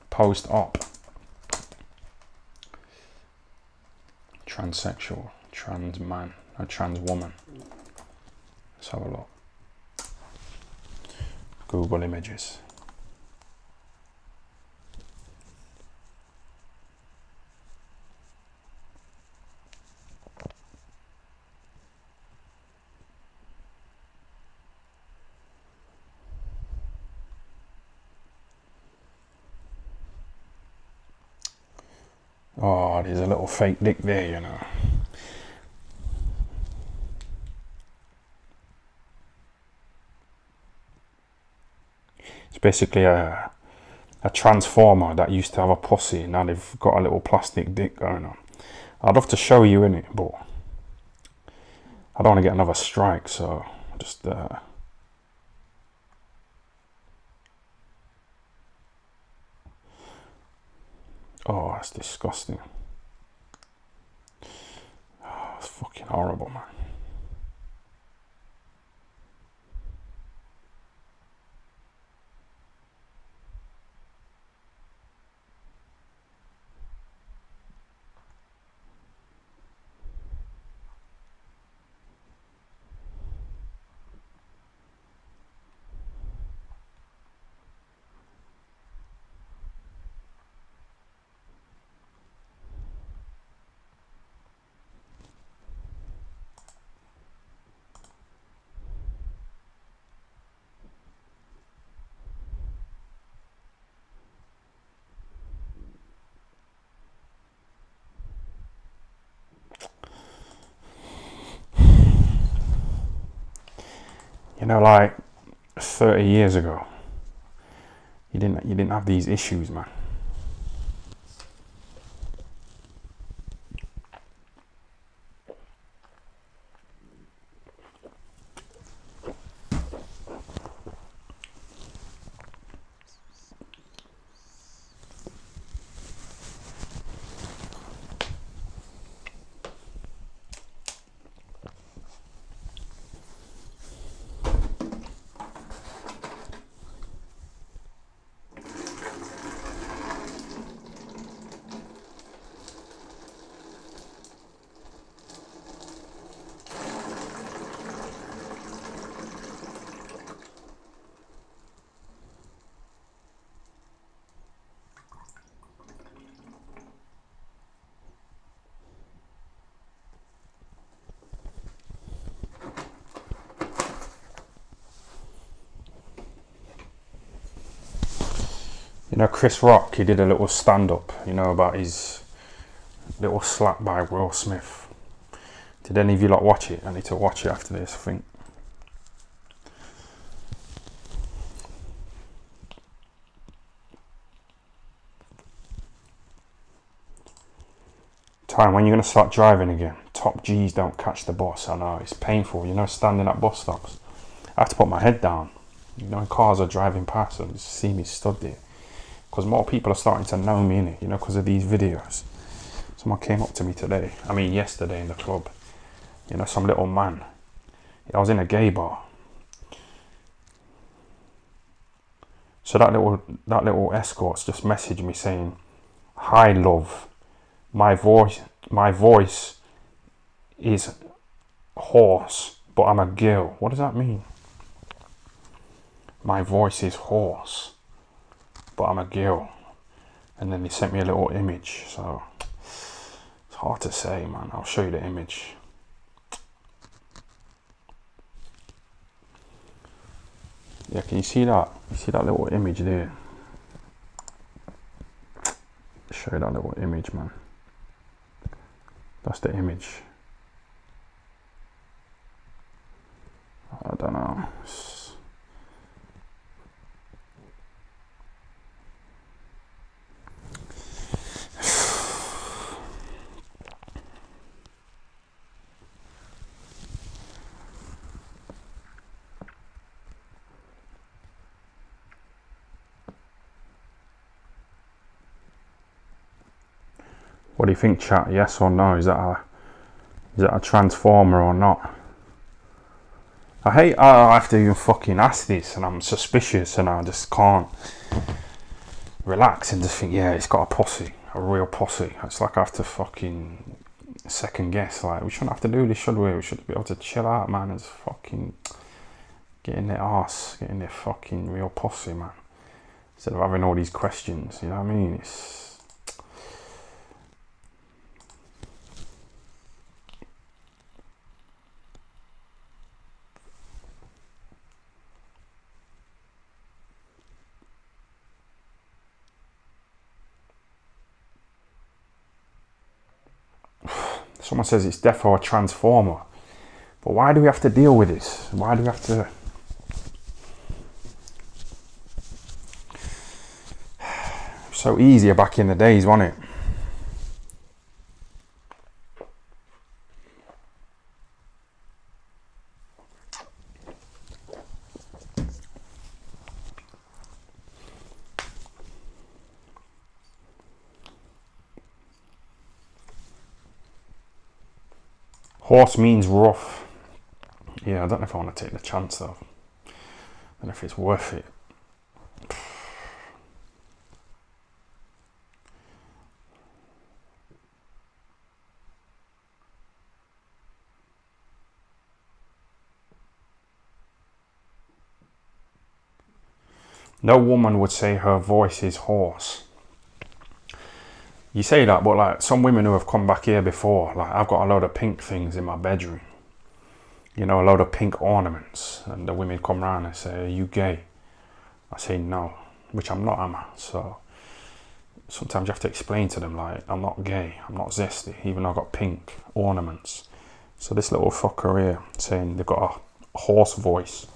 Post-op. Transsexual, trans man, a trans woman. Let's have a look. Google Images. Oh, there's a little fake dick there, you know. It's basically a transformer that used to have a pussy. Now they've got a little plastic dick going on. I'd love to show you in it, but I don't want to get another strike, so just oh, that's disgusting. Oh, it's fucking horrible, man. know, like 30 years ago, you didn't have these issues, man. You know, Chris Rock, he did a little stand-up, you know, about his little slap by Will Smith. Did any of you lot watch it? I need to watch it after this, I think. Time, when you're going to start driving again? Top G's don't catch the bus. I know, it's painful, you know, standing at bus stops. I have to put my head down. You know, cars are driving past and just see me stood there. Because more people are starting to know me, innit? You know, because of these videos. Someone came up to me today, yesterday in the club. You know, some little man. I was in a gay bar. So that little escort's just messaged me saying, "Hi love, my voice is hoarse, but I'm a girl." What does that mean? My voice is hoarse, but I'm a girl. And then they sent me a little image, so it's hard to say, man. I'll show you the image. Yeah, can you see that? You see that little image there? Show you that little image, man. That's the image. I don't know. What do you think, chat? Yes or no? Is that a transformer or not? I hate how I have to even fucking ask this, and I'm suspicious, and I just can't relax and just think, yeah, it's got a posse, a real posse. It's like I have to fucking second guess. Like, we shouldn't have to do this, should we? We should be able to chill out, man, and just fucking get in their arse, get in their fucking real posse, man. Instead of having all these questions, you know what I mean? It's someone says it's defo a transformer. But why do we have to deal with this? Why do we have to... So easier back in the days, wasn't it? Horse means rough. Yeah, I don't know if I want to take the chance though. I don't know if it's worth it. No woman would say her voice is hoarse. You say that, but like some women who have come back here before, like I've got a load of pink things in my bedroom. You know, a load of pink ornaments. And the women come round and say, "Are you gay?" I say no, which I'm not, am I? So sometimes you have to explain to them, like, I'm not gay, I'm not zesty, even though I've got pink ornaments. So this little fucker here saying they've got a hoarse voice.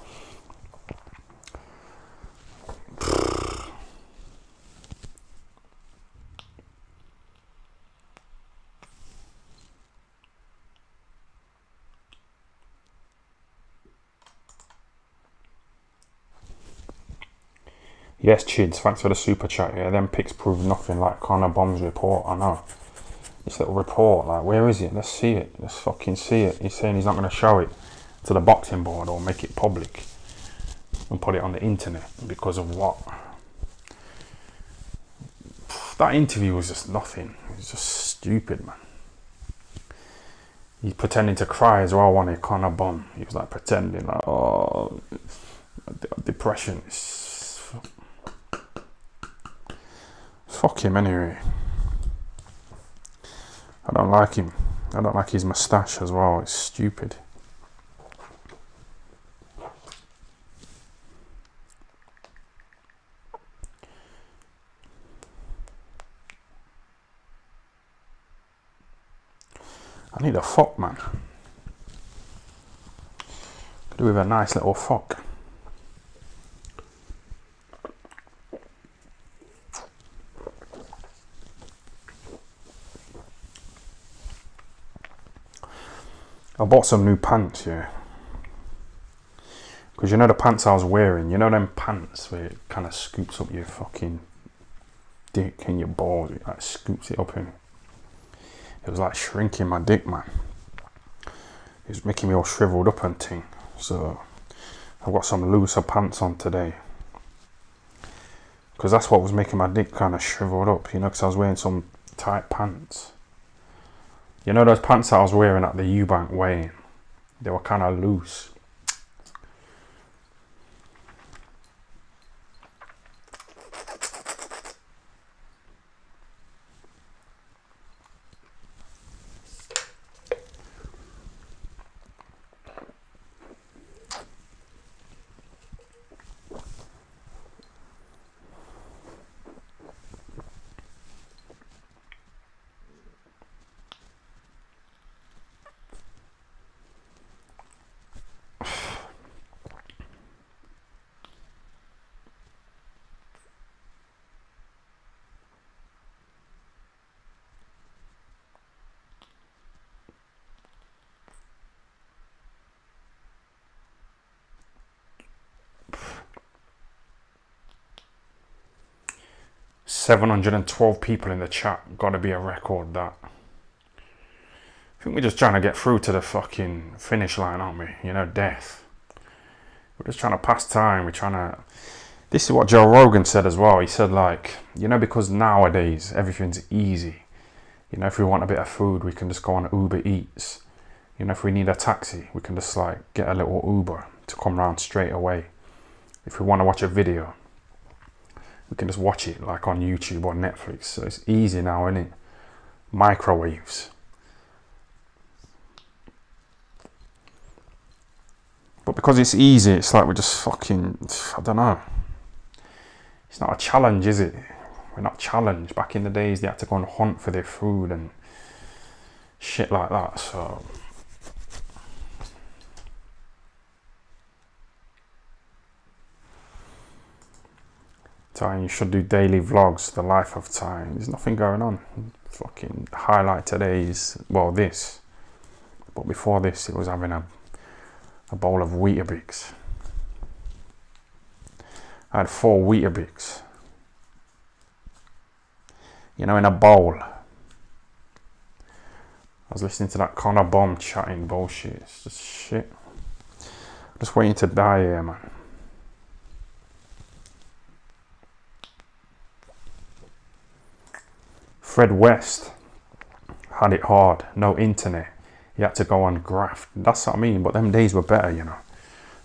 Yes, Chids, thanks for the super chat. Yeah, them pics prove nothing like Conor Bomb's report. I know. This little report, like, where is it? Let's see it. Let's fucking see it. He's saying he's not going to show it to the boxing board or make it public and put it on the internet because of what? That interview was just nothing. It was just stupid, man. He's pretending to cry as well when he Conor Bomb. He was like pretending like, oh, depression. Fuck him anyway. I don't like him. I don't like his moustache as well. It's stupid. I need a fuck, man. Could do with a nice little fuck. I bought some new pants, yeah. Because you know the pants I was wearing, you know them pants where it kind of scoops up your fucking dick and your balls, it like scoops it up in. It was like shrinking my dick, man. It was making me all shriveled up and thing. So I've got some looser pants on today. Because that's what was making my dick kind of shriveled up, you know, because I was wearing some tight pants. You know those pants I was wearing at the Eubank weigh-in? They were kind of loose. $712 people in the chat. Gotta be a record, that. I think we're just trying to get through to the fucking finish line, aren't we? You know, death. We're just trying to pass time. We're trying to... This is what Joe Rogan said as well. He said, like, you know, because nowadays everything's easy. You know, if we want a bit of food, we can just go on Uber Eats. You know, if we need a taxi, we can just, like, get a little Uber to come round straight away. If we want to watch a video, we can just watch it like on YouTube or Netflix. So it's easy now, isn't it? Microwaves. But because it's easy, it's like we're just fucking, I don't know. It's not a challenge, is it? We're not challenged. Back in the days, they had to go and hunt for their food and shit like that, so... Ty, you should do daily vlogs, the life of Ty. There's nothing going on. Fucking highlight today's, well, this. But before this, it was having a bowl of Weetabix. I had 4 Weetabix. You know, in a bowl. I was listening to that Conor Bomb chatting bullshit. It's just shit. I'm just waiting to die here, man. Fred West had it hard, no internet. He had to go on graft. That's what I mean, but them days were better, you know.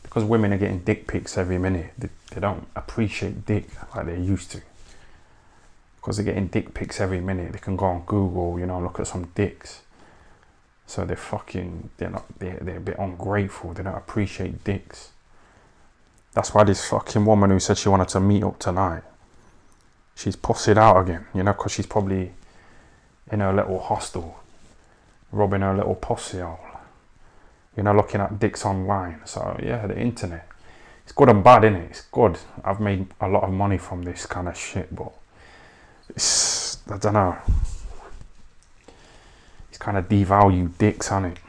Because women are getting dick pics every minute. They don't appreciate dick like they used to. Because they're getting dick pics every minute. They can go on Google, you know, look at some dicks. So they're a bit ungrateful. They don't appreciate dicks. That's why this fucking woman who said she wanted to meet up tonight, she's pussied out again, you know, because she's probably in her little hostel, rubbing her little pussy hole, you know, looking at dicks online. So, yeah, the internet. It's good and bad, innit? It's good. I've made a lot of money from this kind of shit, but it's, I don't know. It's kind of devalued dicks, hasn't it?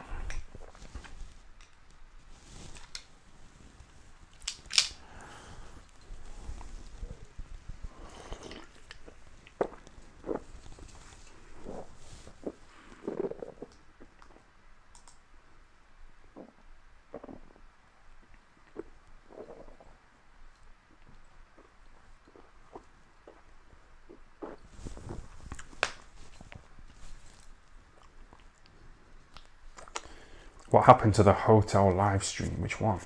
What happened to the hotel live stream? Which one?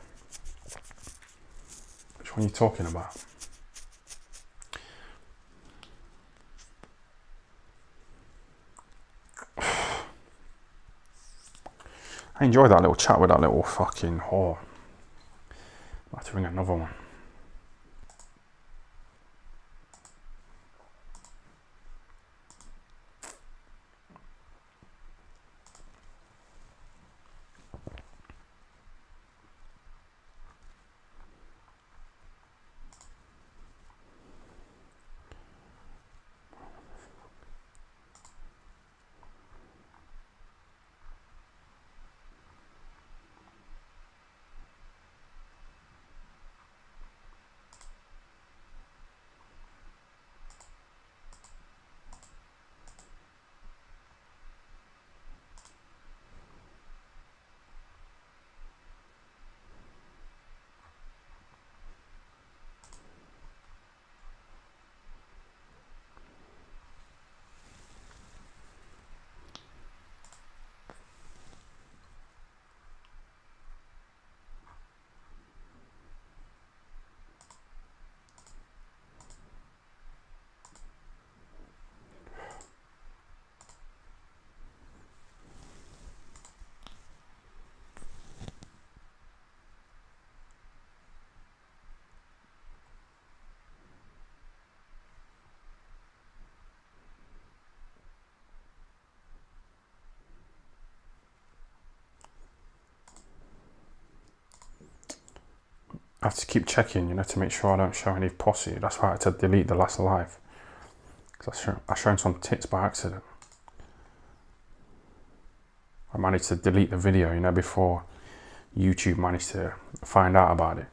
Which one are you talking about? I enjoyed that little chat with that little fucking whore. I'll have to ring another one. I have to keep checking, you know, to make sure I don't show any posse. That's why I had to delete the last live. Because I shown some tits by accident. I managed to delete the video, you know, before YouTube managed to find out about it.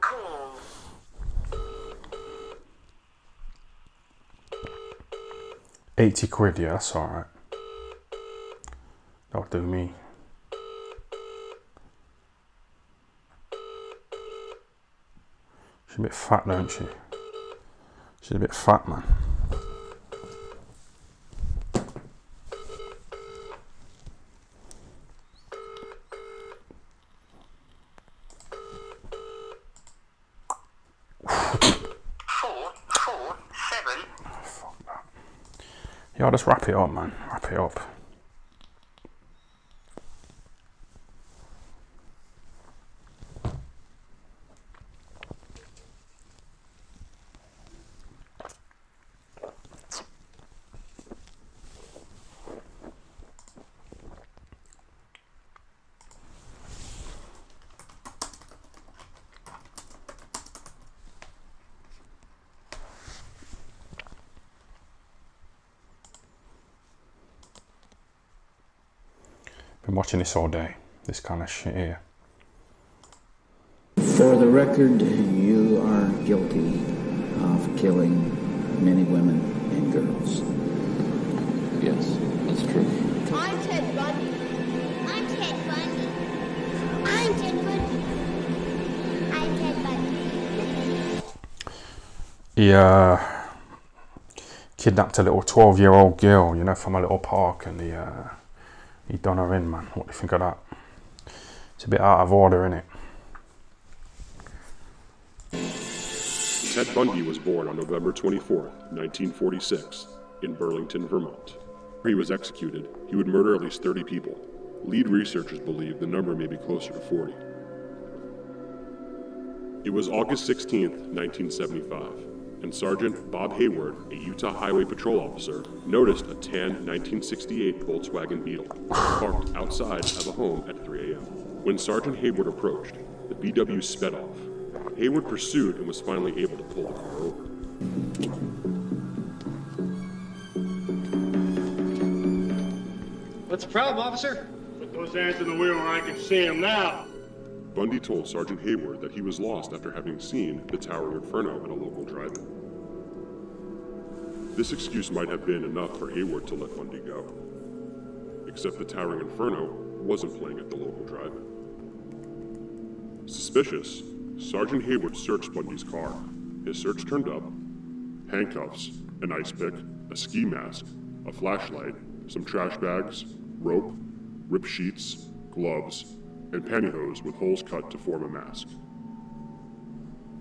Call. 80 quid, yeah, that's alright. That'll do me. She's a bit fat, don't she? She's a bit fat, man. Yeah, just wrap it up, man. Wrap it up. Been watching this all day, this kind of shit here. For the record, you are guilty of killing many women and girls. Yes, that's true. I'm Ted Bundy. I'm Ted Bundy. I'm Ted Bundy. I'm Ted Bundy. He kidnapped a little 12-year-old girl, you know, from a little park, and he done her in, man. What do you think of that? It's a bit out of order, innit? Ted Bundy was born on November 24, 1946, in Burlington, Vermont. Where he was executed, he would murder at least 30 people. Lead researchers believe the number may be closer to 40. It was August 16, 1975, and Sergeant Bob Hayward, a Utah Highway Patrol officer, noticed a tan 1968 Volkswagen Beetle parked outside of a home at 3 a.m. When Sergeant Hayward approached, the VW sped off. Hayward pursued and was finally able to pull the car over. What's the problem, officer? Put those hands in the wheel where I can see them now. Bundy told Sergeant Hayward that he was lost after having seen the towering inferno at a local drive-in. This excuse might have been enough for Hayward to let Bundy go. Except the towering inferno wasn't playing at the local drive-in. Suspicious, Sergeant Hayward searched Bundy's car. His search turned up handcuffs, an ice pick, a ski mask, a flashlight, some trash bags, rope, ripped sheets, gloves, and pantyhose with holes cut to form a mask.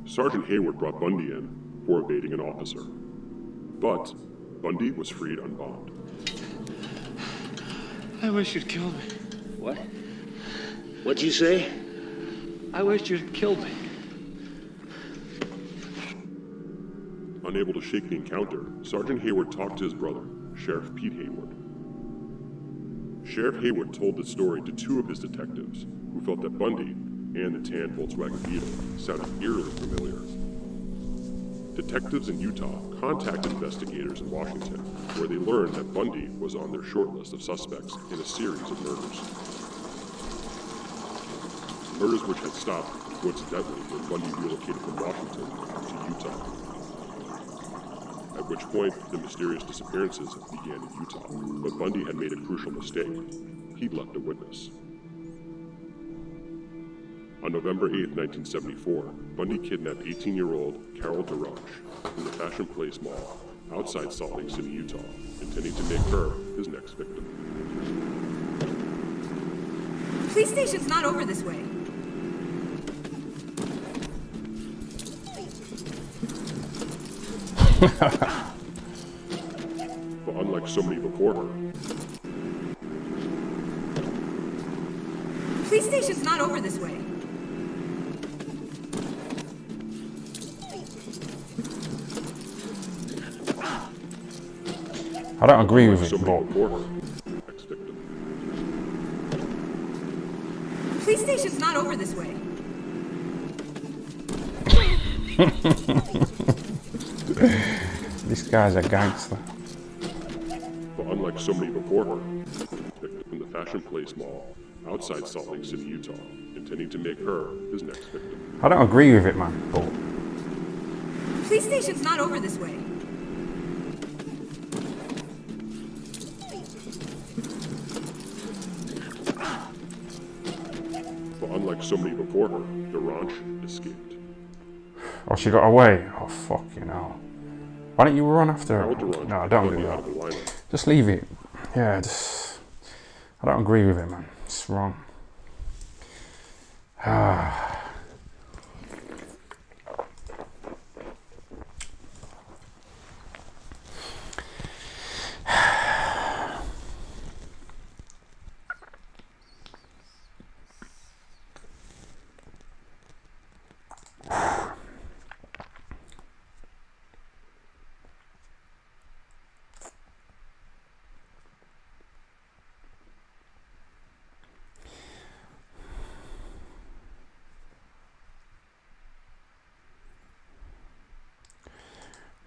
Sergeant Hayward brought Bundy in for evading an officer. But Bundy was freed on bond. I wish you'd killed me. What? What'd you say? I wish you'd killed me. Unable to shake the encounter, Sergeant Hayward talked to his brother, Sheriff Pete Hayward. Sheriff Hayward told the story to two of his detectives, who felt that Bundy and the tan Volkswagen Beetle sounded eerily familiar. Detectives in Utah contacted investigators in Washington, where they learned that Bundy was on their short list of suspects in a series of murders. Murders which had stopped, coincidentally, when Bundy relocated from Washington to Utah. At which point, the mysterious disappearances began in Utah. But Bundy had made a crucial mistake. He'd left a witness. On November 8, 1974, Bundy kidnapped 18-year-old Carol DeRoche in the Fashion Place Mall outside Salt Lake City, Utah, intending to make her his next victim. The police station's not over this way. But unlike so many before her, The police station's not over this way. I don't agree with it, but The police station's not over this way. this guy's a gangster. but unlike so many before her, in the Fashion Place Mall outside Salt Lake City, Utah, intending to make her his next victim. I don't agree with it, man, but The police station's not over this way. But unlike so many before her, DeRoche escaped. oh, she got away. Oh, fucking hell. Why don't you run after her? No, don't do that. Just leave it. Yeah, just. I don't agree with it, man. It's wrong.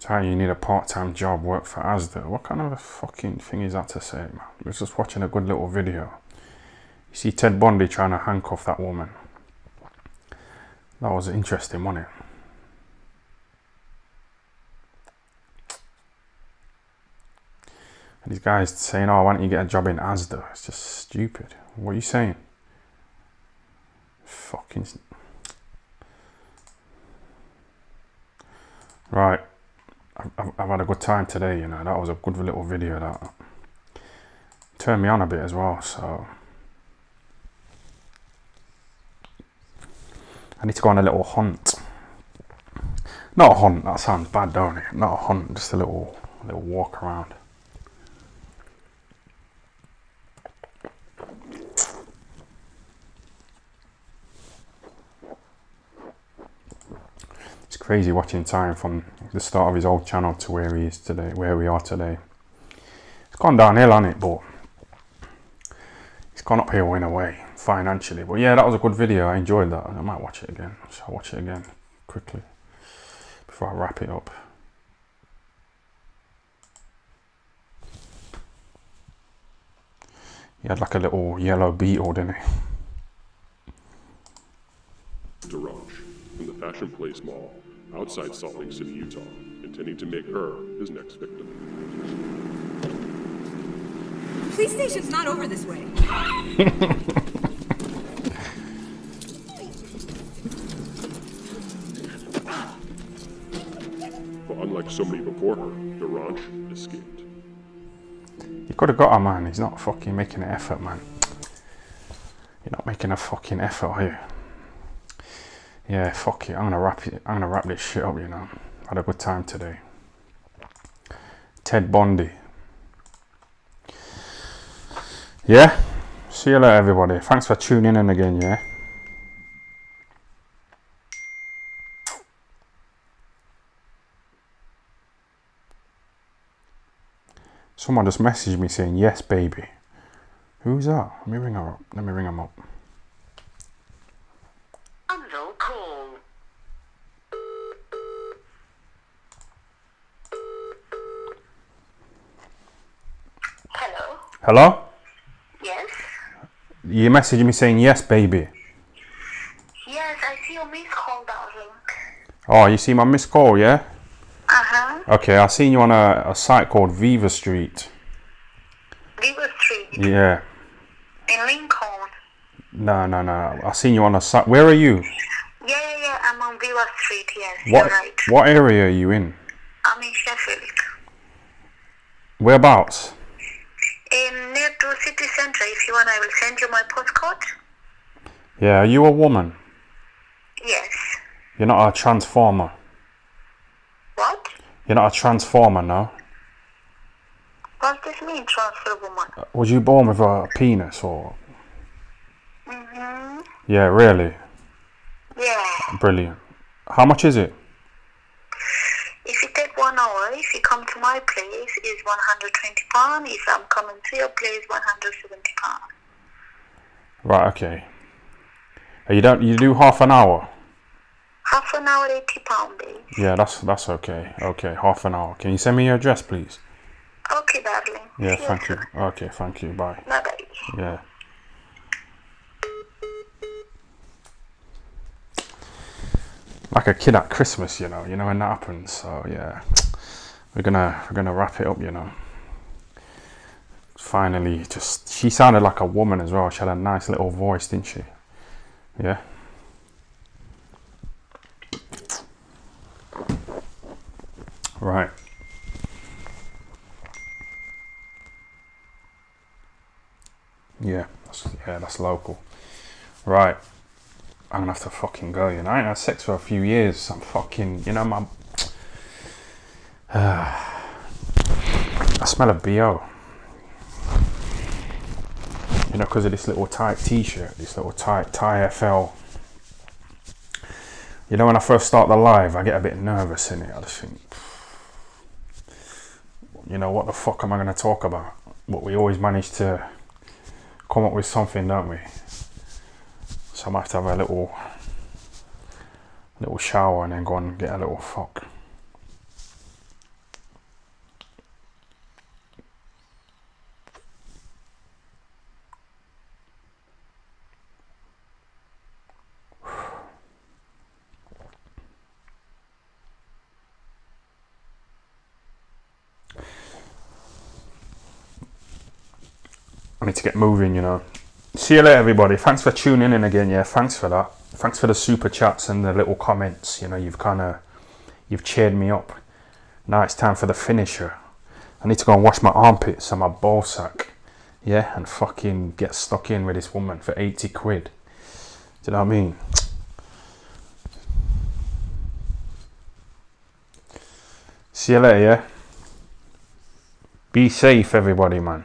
How you need a part-time job, work for Asda. What kind of a fucking thing is that to say, man? I was just watching a good little video. You see Ted Bundy trying to handcuff that woman. That was interesting, wasn't it? And these guys saying, oh, why don't you get a job in Asda? It's just stupid. What are you saying? Fucking... Right. I've had a good time today, you know. That was a good little video. That turned me on a bit as well, so I need to go on a little hunt. Not a hunt, that sounds bad, don't it? Not a hunt, just a little walk around. It's crazy watching time from the start of his old channel to where he is today, where we are today. It's gone downhill, hasn't it? But it's gone uphill in a way, financially. But yeah, that was a good video. I enjoyed that. I might watch it again. So I'll watch it again quickly before I wrap it up. He had like a little yellow beetle, didn't he? Ranch in the Fashion Place Mall outside Salt Lake City, Utah, intending to make her his next victim. Police station's not over this way. But unlike so many before her, the ranch escaped. You could have got her, man. He's not fucking making an effort, man. You're not making a fucking effort, are you? Yeah, fuck it. I'm gonna wrap this shit up, you know. Had a good time today. Ted Bundy. Yeah? See you later, everybody. Thanks for tuning in again, yeah? Someone just messaged me saying, yes, baby. Who's that? Let me ring her up. Let me ring him up. Unknown call. Hello? Hello? Yes? You messaged me saying, yes, baby. Yes, I see your missed call, darling. Oh, you see my missed call, yeah? Uh-huh. Okay, I seen you on a site called Viva Street. Viva Street? Yeah. In Lincoln? No. I seen you on a site. Where are you? Yeah, I'm on Viva Street, yes, What, you're right. what area are you in? I'm in Sheffield. Whereabouts? Near to city center. If you want, I will send you my postcode. Yeah, are you a woman? Yes. You're not a transformer? What? You're not a transformer, no? What does this mean, transfer woman? Was you born with a penis or? Mm-hmm. Yeah, really? Yeah. Brilliant. How much is it? If you take 1 hour, if you come to my place, it's £120. If I'm coming to your place, £170. Right, okay. You do half an hour? Half an hour, £80, babe. Yeah, that's okay. Okay, half an hour. Can you send me your address, please? Okay, darling. Yeah, See you thank you. soon. Okay, thank you. Bye. Bye-bye. Yeah. Like a kid at Christmas, you know when that happens. So yeah, we're gonna wrap it up, you know. Finally, she sounded like a woman as well. She had a nice little voice, didn't she? Yeah. Right. Yeah, that's local. Right. I'm gonna have to fucking go, you know. I ain't had sex for a few years. I'm fucking, you know, my... I smell of BO. You know, because of this little tight t-shirt, this little tight FL. You know, when I first start the live, I get a bit nervous in it. I just think, you know, what the fuck am I gonna talk about? But we always manage to come up with something, don't we? So I might have to have a little shower and then go and get a little fuck. I need to get moving, you know. See you later, everybody. Thanks for tuning in again. Yeah, thanks for that. Thanks for the super chats and the little comments. You know, you've cheered me up. Now it's time for the finisher. I need to go and wash my armpits and my ball sack. Yeah, and fucking get stuck in with this woman for 80 quid. Do you know what I mean? See you later, yeah? Be safe, everybody, man.